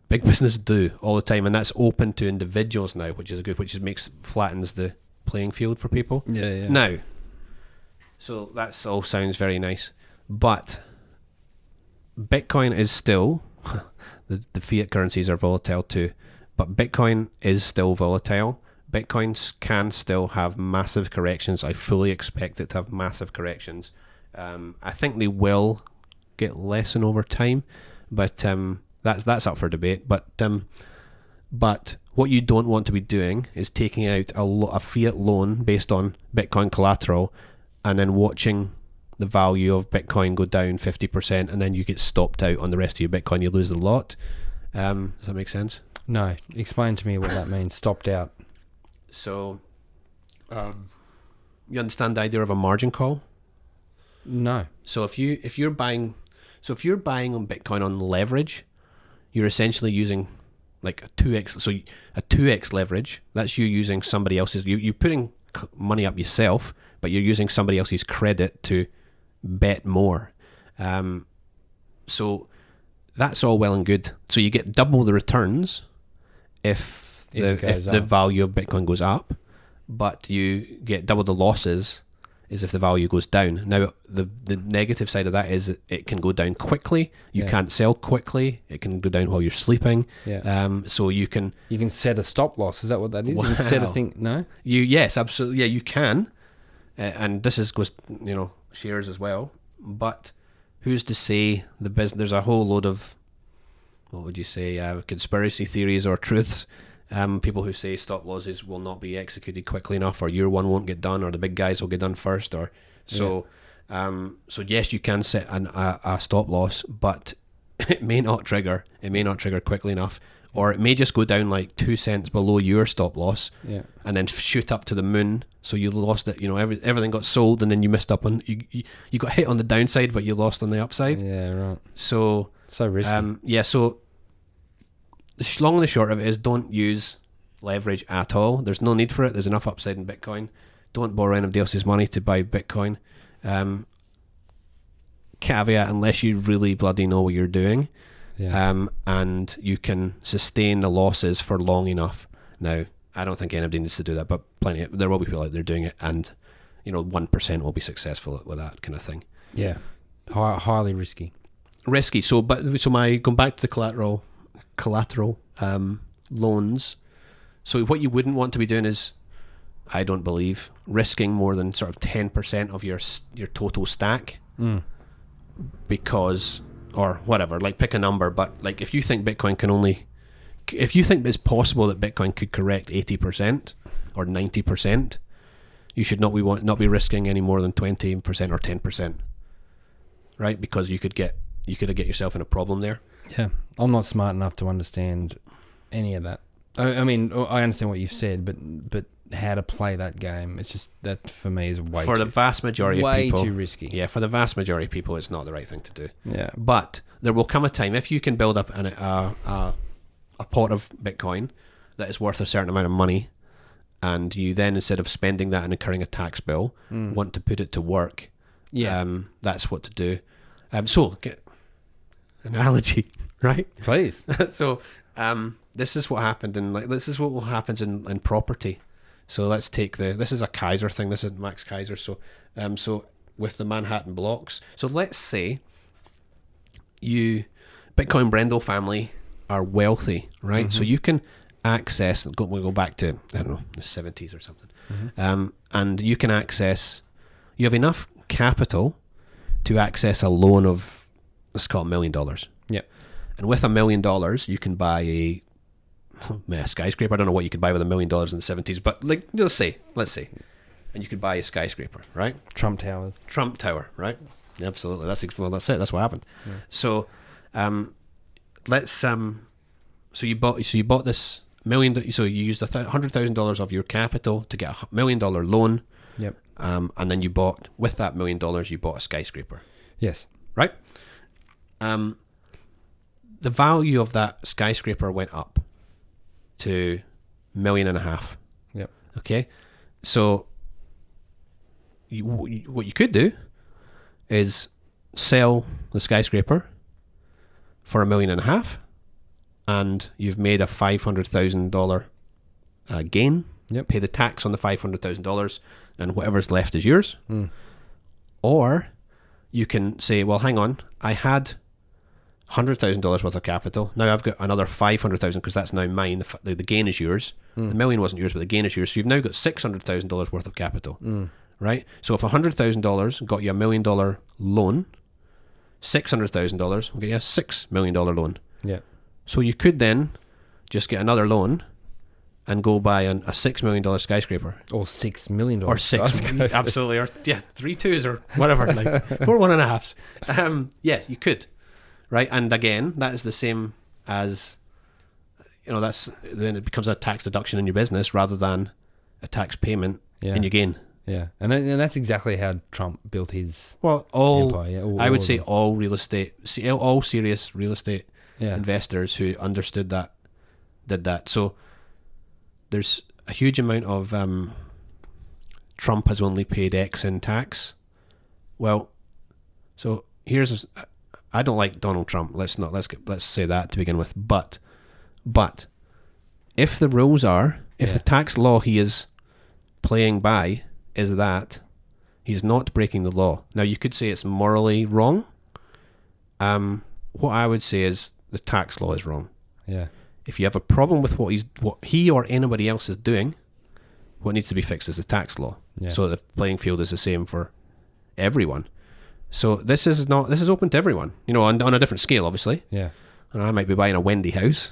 big business do all the time, and that's open to individuals now, which is flattens the playing field for people. Yeah. Now, so that's all sounds very nice, but Bitcoin is still the fiat currencies are volatile too, but Bitcoin is still volatile. Bitcoin can still have massive corrections. I fully expect it to have massive corrections. I think they will get lessen over time, but that's up for debate. But what you don't want to be doing is taking out a fiat loan based on Bitcoin collateral and then watching the value of Bitcoin go down 50%, and then you get stopped out on the rest of your Bitcoin. You lose a lot. Does that make sense? No. Explain to me what that means, stopped out. So, you understand the idea of a margin call? No. So if you're buying on Bitcoin on leverage, you're essentially using like a 2x. So a 2x leverage, that's you using somebody else's. You're putting money up yourself, but you're using somebody else's credit to bet more. So that's all well and good. So you get double the returns if the value of Bitcoin goes up, but you get double the losses is if the value goes down. Now, the negative side of that is it can go down quickly. You can't sell quickly. It can go down while you're sleeping. Yeah. So you can set a stop loss. Is that what that is? Wow. You can set a thing. No. Yes, absolutely. Yeah, you can. And this goes shares as well. But who's to say the business? There's a whole load of conspiracy theories or truths. People who say stop losses will not be executed quickly enough, or year one won't get done, or the big guys will get done first, or so. So yes, you can set a stop loss, but it may not trigger. It may not trigger quickly enough, or it may just go down like 2 cents below your stop loss, Yeah. and then shoot up to the moon. So you lost it. You know, everything got sold, and then you missed up on you got hit on the downside, but you lost on the upside. Yeah, right. So risky. yeah. So the long and the short of it is, don't use leverage at all. There's no need for it. There's enough upside in Bitcoin. Don't borrow anybody else's money to buy Bitcoin. Caveat, unless you really bloody know what you're doing. Yeah. And you can sustain the losses for long enough. Now, I don't think anybody needs to do that, but there will be people out there doing it, and 1% will be successful with that kind of thing. Yeah. Highly risky. Risky. So going back to the collateral loans. So what you wouldn't want to be doing is, I don't believe, risking more than sort of 10% of your total stack, because, or whatever, like pick a number, but like if you think it's possible that Bitcoin could correct 80% or 90%, you should not be risking any more than 20% or 10%, right? Because you could get yourself in a problem there. Yeah, I'm not smart enough to understand any of that. I mean, I understand what you've said, but how to play that game, it's just, that for me is for the vast majority of people, way too risky. Yeah, for the vast majority of people, it's not the right thing to do. Yeah, but there will come a time, if you can build up a pot of Bitcoin that is worth a certain amount of money, and you then, instead of spending that and incurring a tax bill, want to put it to work. Yeah, that's what to do. So get analogy, right? Please. So this is what happened this is what happens in property. So let's take this is a Kaiser thing. This is Max Kaiser. So with the Manhattan blocks. So let's say Bitcoin Brendel family are wealthy, right? So you can access, we'll go back to, I don't know, the 70s or something. And you have enough capital to access a loan of, let's call it $1 million. Yep. And with $1 million, you can buy a skyscraper. I don't know what you could buy with $1 million in the 70s, but like, let's say, and you could buy a skyscraper, right? Trump Tower, right? Absolutely. That's it. That's what happened. Yeah. So, so you bought this $1 million. So you used $100,000 of your capital to get $1 million loan. Yep. And then you bought, with that $1 million, you bought a skyscraper. Yes. Right. The value of that skyscraper went up to $1.5 million. Yep. Okay. So what you could do is sell the skyscraper for $1.5 million, and you've made a $500,000 gain. Yep. Pay the tax on the $500,000, and whatever's left is yours. Or you can say, well, hang on, I had $100,000 worth of capital. Now I've got another $500,000 because that's now mine. The gain is yours. The $1 million wasn't yours, but the gain is yours. So you've now got $600,000 worth of capital, right? So if $100,000 got you $1 million loan, $600,000 will get you a $6 million loan. Yeah. So you could then just get another loan and go buy a $6 million skyscraper. Or $6 million. Or six, absolutely. Or 3 2s or whatever, like 4 1.5s. Yeah, you could. Right, and again, that is the same as, then it becomes a tax deduction in your business rather than a tax payment in your gain. Yeah, and that's exactly how Trump built his empire. I would say all serious real estate investors who understood that did that. So there's a huge amount of Trump has only paid X in tax. Well, so I don't like Donald Trump. Let's say that to begin with. But if the rules are, if the tax law he is playing by is that he's not breaking the law. Now you could say it's morally wrong. What I would say is the tax law is wrong. Yeah. If you have a problem with what he or anybody else is doing, what needs to be fixed is the tax law. Yeah. So the playing field is the same for everyone. So this is open to everyone, on a different scale, obviously. Yeah. And I might be buying a Wendy house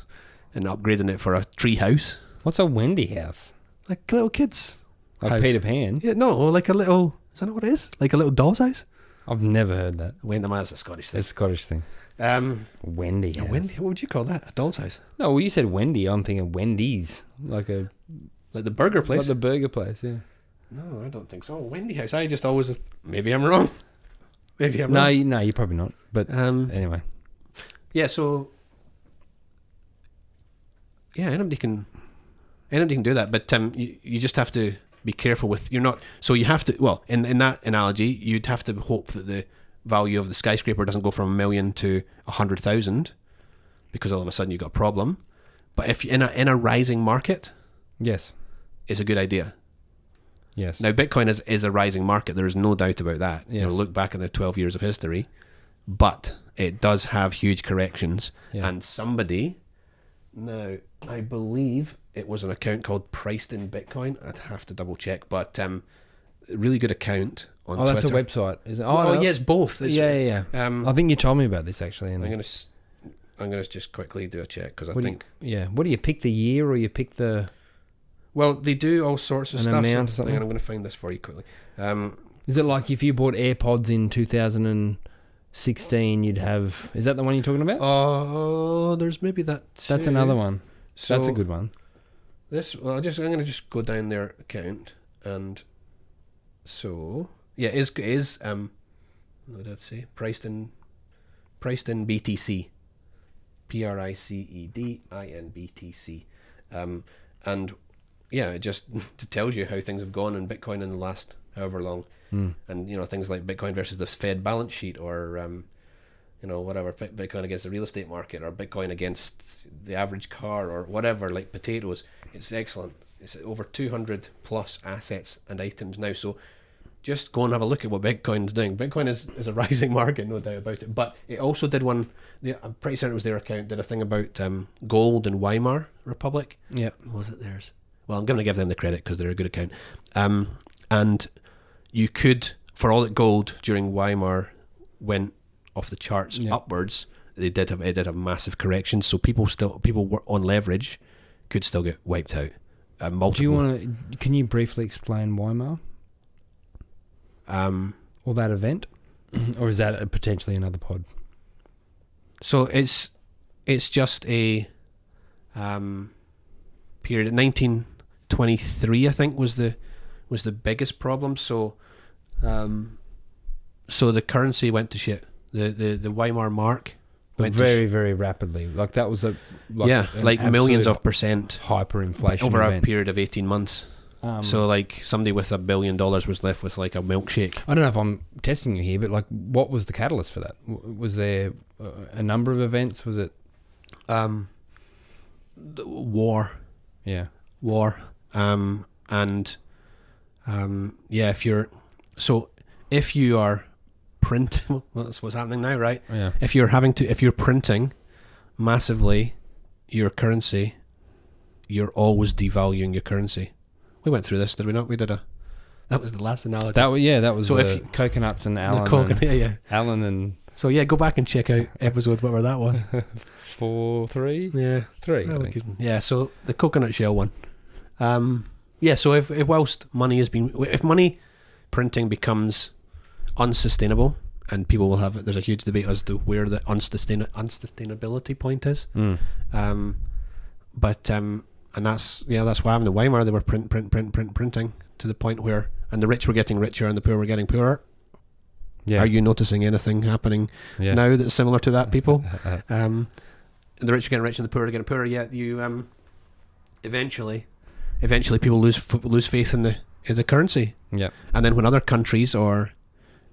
and upgrading it for a tree house. What's a Wendy house? Like little kids. Like house. Peter Pan? Yeah, no, like a little, is that not what it is? Like a little doll's house? I've never heard that. That's a Scottish thing. It's a Scottish thing. Wendy. A House. Wendy, what would you call that? A doll's house? No, well, you said Wendy. I'm thinking Wendy's, like the burger place. Like the burger place. Yeah. No, I don't think so. Wendy house. I just always. Maybe I'm wrong. Maybe I'm No, wrong. no, you're probably not. But anyway. Yeah. So. Yeah, anybody can do that, but you just have to be careful with. You're not. So you have to. Well, in that analogy, you'd have to hope that the value of the skyscraper doesn't go from 1 million to 100,000, because all of a sudden you've got a problem. But if in a rising market, Yes. it's a good idea. Yes. Now, Bitcoin is a rising market. There is no doubt about that. Yes. Look back at the 12 years of history, but it does have huge corrections. Yeah. And somebody, now I believe it was an account called Priced in Bitcoin. I'd have to double check, but really good account on Twitter. That's a website, is it? Oh, no. yeah, it's both. It's, Yeah. Um, I think you told me about this actually. And I'm gonna just quickly do a check because I what think. What do you pick, the year or you pick the? Well, they do all sorts of An stuff. amount or something? I'm going to find this for you quickly. Is it like if you bought AirPods in 2016, you'd have? Is that the one you're talking about? Oh, there's maybe that. That's too. another one. So That's a good one. This. Well, I'm going to just go down their account and. So yeah, it is what did I say? Priced in BTC. PRICEDIN and yeah, it just tells you how things have gone in Bitcoin in the last however long, and things like Bitcoin versus the Fed balance sheet, or whatever, Bitcoin against the real estate market, or Bitcoin against the average car, or whatever, like potatoes. It's excellent. It's over 200 plus assets and items now. So just go and have a look at what Bitcoin's doing. Bitcoin is a rising market, no doubt about it. But it also did one. I'm pretty certain it was their account. Did a thing about gold in Weimar Republic. Yep. Was it theirs? Well, I'm going to give them the credit because they're a good account. And you could, for all that gold during Weimar went off the charts upwards, it did have massive corrections. So people were on leverage could still get wiped out. Multiple. Do you want to? Can you briefly explain Weimar? Or that event, or is that potentially another pod? So it's just a period. 1923, I think, was the biggest problem. So the currency went to shit. The Weimar mark But went very, very rapidly. Like that was like millions of percent hyperinflation over event. a period of 18 months. So like somebody with $1 billion was left with like a milkshake. I don't know if I'm testing you here, but like, what was the catalyst for that? Was there a number of events? Was it War? Yeah. War. If you are printing, well, that's what's happening now, right? Yeah. If you're printing massively your currency, you're always devaluing your currency. We went through this, did we not? That was the last analogy. That was So the coconuts and Alan. Alan and So yeah, go back and check out episode whatever that was. 4, 3? Yeah, 3. Oh, I think. yeah. So the coconut shell one. So if whilst money has been, if money printing becomes unsustainable, and people will have, there's a huge debate as to where the unsustainability point is. And that's what happened in Weimar. They were printing to the point where, and the rich were getting richer and the poor were getting poorer. Yeah. Are you noticing anything happening now that's similar to that, people? The rich are getting rich and the poor are getting poorer. Yet you eventually people lose faith in the currency. Yeah. And then when other countries or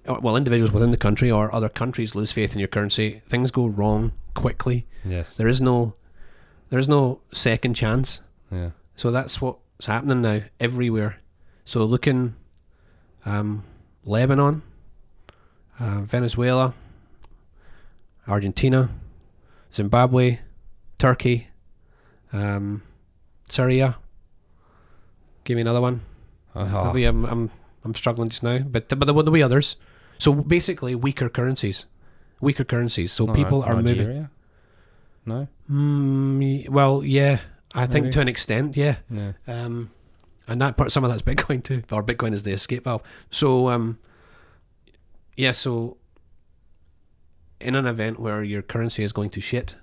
individuals within the country or other countries lose faith in your currency, things go wrong quickly. Yes. There is no second chance. Yeah. So that's what's happening now everywhere. So look in Lebanon, Venezuela, Argentina, Zimbabwe, Turkey, Syria. Give me another one. Maybe I'm struggling just now, but there will be others. So basically, weaker currencies. So people are moving. No. Well, yeah, I think Maybe. to an extent, yeah. Yeah. And that part, some of that's Bitcoin too, or Bitcoin is the escape valve. So, in an event where your currency is going to shit,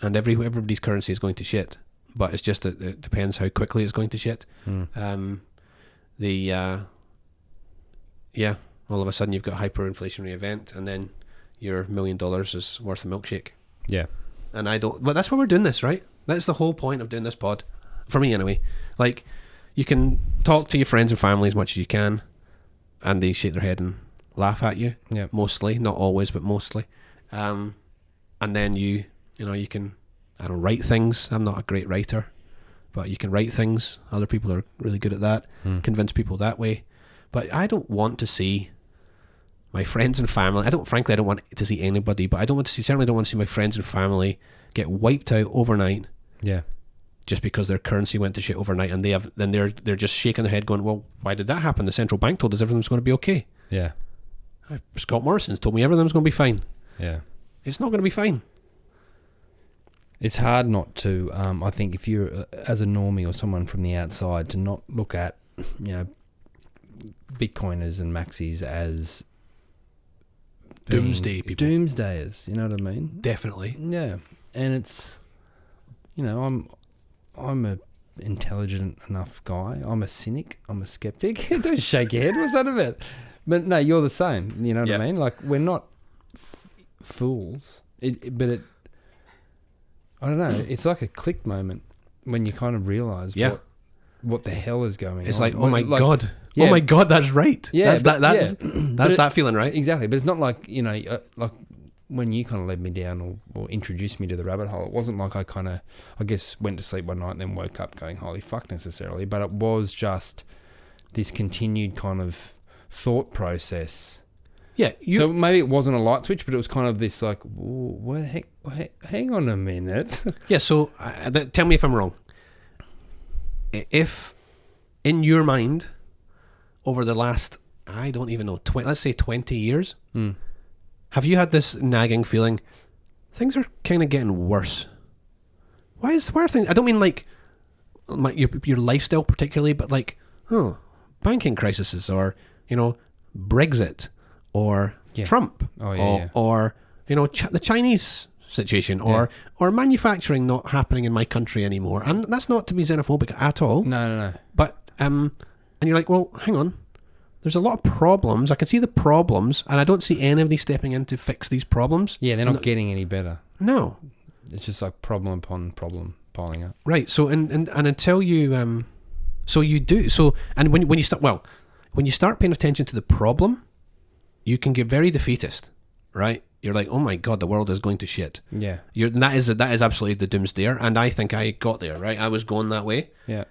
and everybody's currency is going to shit, but it's just that it depends how quickly it's going to shit. All of a sudden you've got a hyperinflationary event, and then your $1 million is worth a milkshake. Yeah. And but that's why we're doing this, right? That's the whole point of doing this pod, for me anyway. Like, you can talk to your friends and family as much as you can, and they shake their head and laugh at you. Yeah. Mostly, not always, but mostly. And then you can, write things. I'm not a great writer, but you can write things. Other people are really good at that. Convince people that way. But I don't want to see my friends and family. I don't want to see anybody, but certainly don't want to see my friends and family get wiped out overnight. Yeah. Just because their currency went to shit overnight, and they're just shaking their head going, well, why did that happen? The central bank told us everything was going to be okay. Yeah. Scott Morrison's told me everything was going to be fine. Yeah. It's not going to be fine. It's hard not to, I think, if you're as a normie or someone from the outside, to not look at, Bitcoiners and maxis as doomsday people. Doomsdayers, you know what I mean? Definitely. Yeah. And it's, I'm a intelligent enough guy. I'm a cynic. I'm a skeptic. Don't shake your head. What's that about? But no, you're the same. You know what I mean? Like, we're not fools. But I don't know. It's like a click moment when you kind of realise what the hell is going on. It's like, oh my God. Yeah. Oh my God, that's right. Yeah, that's that feeling, right? Exactly. But it's not like, like when you kind of led me down or introduced me to the rabbit hole, it wasn't like I guess, went to sleep one night and then woke up going, holy fuck, necessarily. But it was just this continued kind of thought process. Yeah. So maybe it wasn't a light switch, but it was kind of this like, hang on a minute. Yeah, so tell me if I'm wrong. If in your mind, over the last, I don't even know, let's say 20 years, have you had this nagging feeling, things are kind of getting worse? Why are things, I don't mean like your lifestyle particularly, but like, banking crises, or, Brexit, or Trump, or the Chinese situation, or manufacturing not happening in my country anymore. And that's not to be xenophobic at all. No. But and you're like, well, hang on. There's a lot of problems. I can see the problems, and I don't see anybody stepping in to fix these problems. Yeah, they're not getting any better. No. It's just like problem upon problem piling up. Right. So and until you so you do so, and when you start paying attention to the problem, you can get very defeatist, right? You're like, oh my God, the world is going to shit. Yeah. That is absolutely the doomsdayer, and I think I got there, right? I was going that way. Yeah.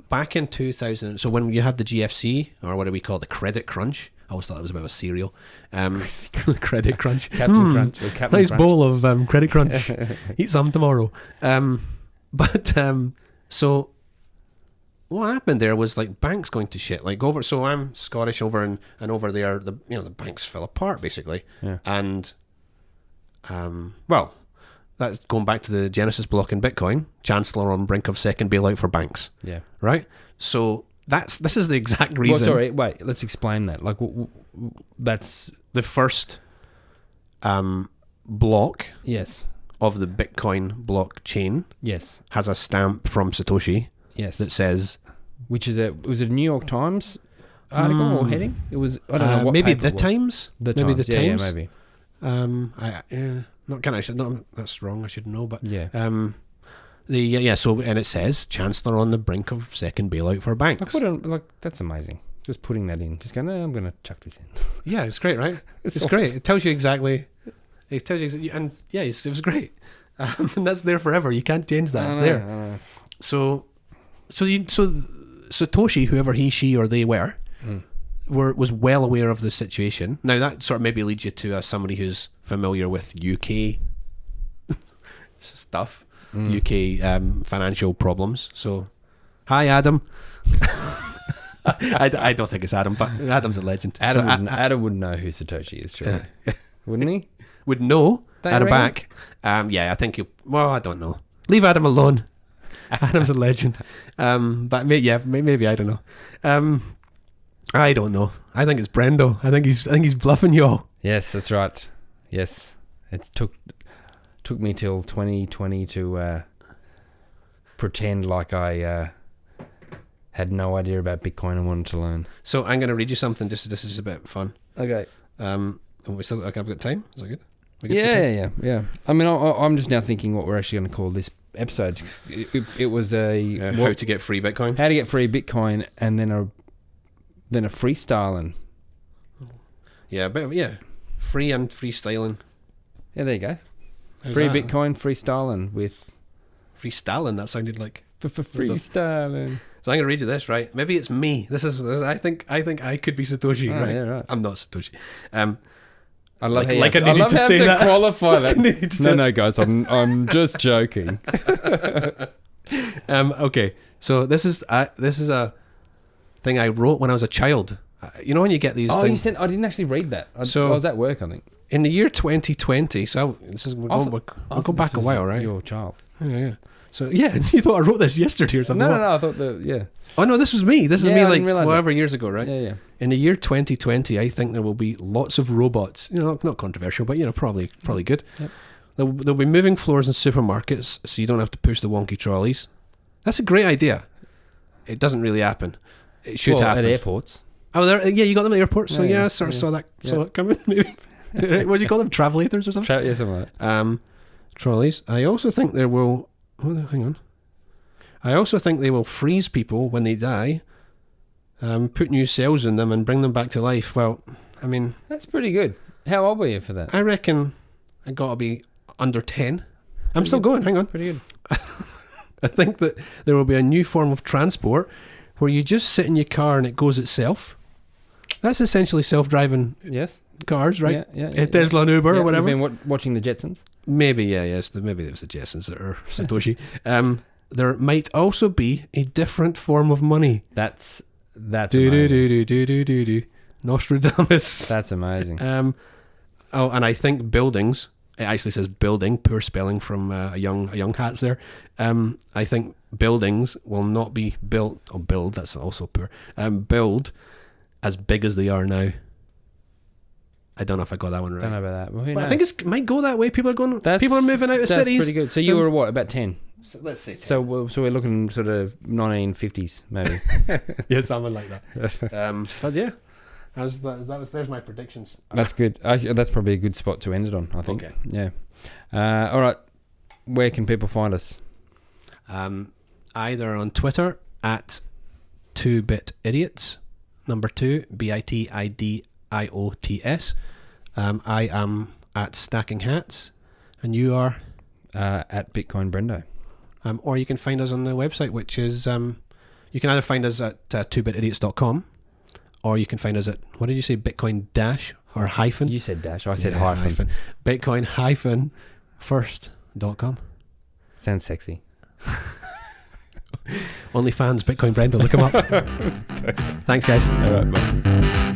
Back in 2000, so when you had the GFC, or what do we call it, the credit crunch? I always thought it was about a cereal. Credit crunch. Captain Crunch. Or Captain nice Crunch. bowl of credit crunch. Eat some tomorrow. So what happened there was like banks going to shit. Like so I'm Scottish over and over there, the banks fell apart basically. Yeah. And that's going back to the Genesis block in Bitcoin. Chancellor on brink of second bailout for banks. Yeah. Right. So this is the exact reason. Well, sorry, wait. Let's explain that. Like, that's the first block. Yes. Of the Bitcoin blockchain. Yes. Has a stamp from Satoshi. Yes. That says, was it a New York Times article or heading? It was. I don't know what. Maybe paper the it was. Times. Maybe the Times. Yeah, maybe. Not can I should not. That's wrong. I should know. But yeah. So and it says Chancellor on the brink of second bailout for banks. That's amazing. Just putting that in. Just going, I'm going to chuck this in. Yeah, it's great, right? It's awesome. Great. It tells you exactly. And yes, it was great. And that's there forever. You can't change that. It's there. I know. So Satoshi, whoever he, she, or they were, was well aware of the situation. Now that sort of maybe leads you to somebody who's familiar with UK stuff, UK financial problems. So, hi Adam. I don't think it's Adam, but Adam's a legend. Adam would know who Satoshi is, surely. Wouldn't he? Would know. Adam reckon? back. Yeah, I think I don't know. Leave Adam alone. Adam's a legend. But maybe I don't know. I don't know. I think it's Brendo. I think he's bluffing you all. Yes, that's right. Yes. It took me till 2020 to pretend like I had no idea about Bitcoin and wanted to learn. So I'm going to read you something. This is just a bit fun. Okay. We still okay, I've got time. Is that good? We good for time? Yeah. I mean, I'm just now thinking what we're actually going to call this episode. It was How to get free Bitcoin. How to get free Bitcoin, and then a freestyling. Yeah, but yeah, free and freestyling. Yeah, there you go. How's Free that? Bitcoin, freestyling with Freestyling. That sounded like. freestyling. So I'm gonna read you this, right? Maybe it's me. This is. I think I could be Satoshi, Oh, right? yeah, right. I'm not Satoshi. I love Like how I needed to say that. qualify that. I needed to say No, guys, I'm just joking. Okay, so this is a thing I wrote when I was a child. You know when you get these Oh, things. you said I didn't actually read that. I was at work, I think. In the year 2020, so we're going back a while, right? Your child. Yeah. So yeah, you thought I wrote this yesterday or something? No. I thought yeah. Oh no, this was me. This is Yeah, me I like didn't realise whatever years ago, right? Yeah. In the year 2020, I think there will be lots of robots. You know, not controversial, but you know, probably good. Yep. There'll be moving floors in supermarkets, so you don't have to push the wonky trolleys. That's a great idea. It doesn't really happen. It should happen at airports. Oh, you got them at the airport. So Yeah, I sort of yeah. saw that coming. Maybe what do you call them? Travelators or something? Yeah, something like that. Trolleys. I also think there will. Hang on. I also think they will freeze people when they die, put new cells in them and bring them back to life. Well, I mean, That's pretty good. How old were you for that? I reckon I got to be under 10. I'm still going. Hang on. Pretty good. I think that there will be a new form of transport where you just sit in your car and it goes itself. That's essentially self-driving Yes. cars, right? Yeah. Tesla and Uber Yeah, or whatever. You've been watching the Jetsons? Maybe, yes. Maybe it was the Jetsons that are Satoshi. There might also be a different form of money. That's Do amazing. Nostradamus. That's amazing. And I think buildings. It actually says building. Poor spelling from a young hats there. I think buildings will not be built or build. That's also poor. Build as big as they are now. I don't know if I got that one right. Don't know about that. Well, who But knows? I think it might go that way. People are moving out of That's cities. pretty good. So you were what, about 10? So let's see. So we're looking sort of 1950s maybe. Yeah, something like that. But yeah, there's my predictions. That's good. That's probably a good spot to end it on, I think. Okay. Yeah. All right. Where can people find us? Either on Twitter at 2bitidiots, number 2 BITIDIOTS. I am at Stacking Hats, and you are At Bitcoin Brendo. or you can find us on the website, which is you can either find us at 2bitidiots.com, or you can find us at, what did you say, Bitcoin dash or hyphen? You said dash. I said Yeah, hyphen. Bitcoin first.com. Sounds sexy. OnlyFans, Bitcoin Brenda, look them up. Thanks, guys. All right. Bye.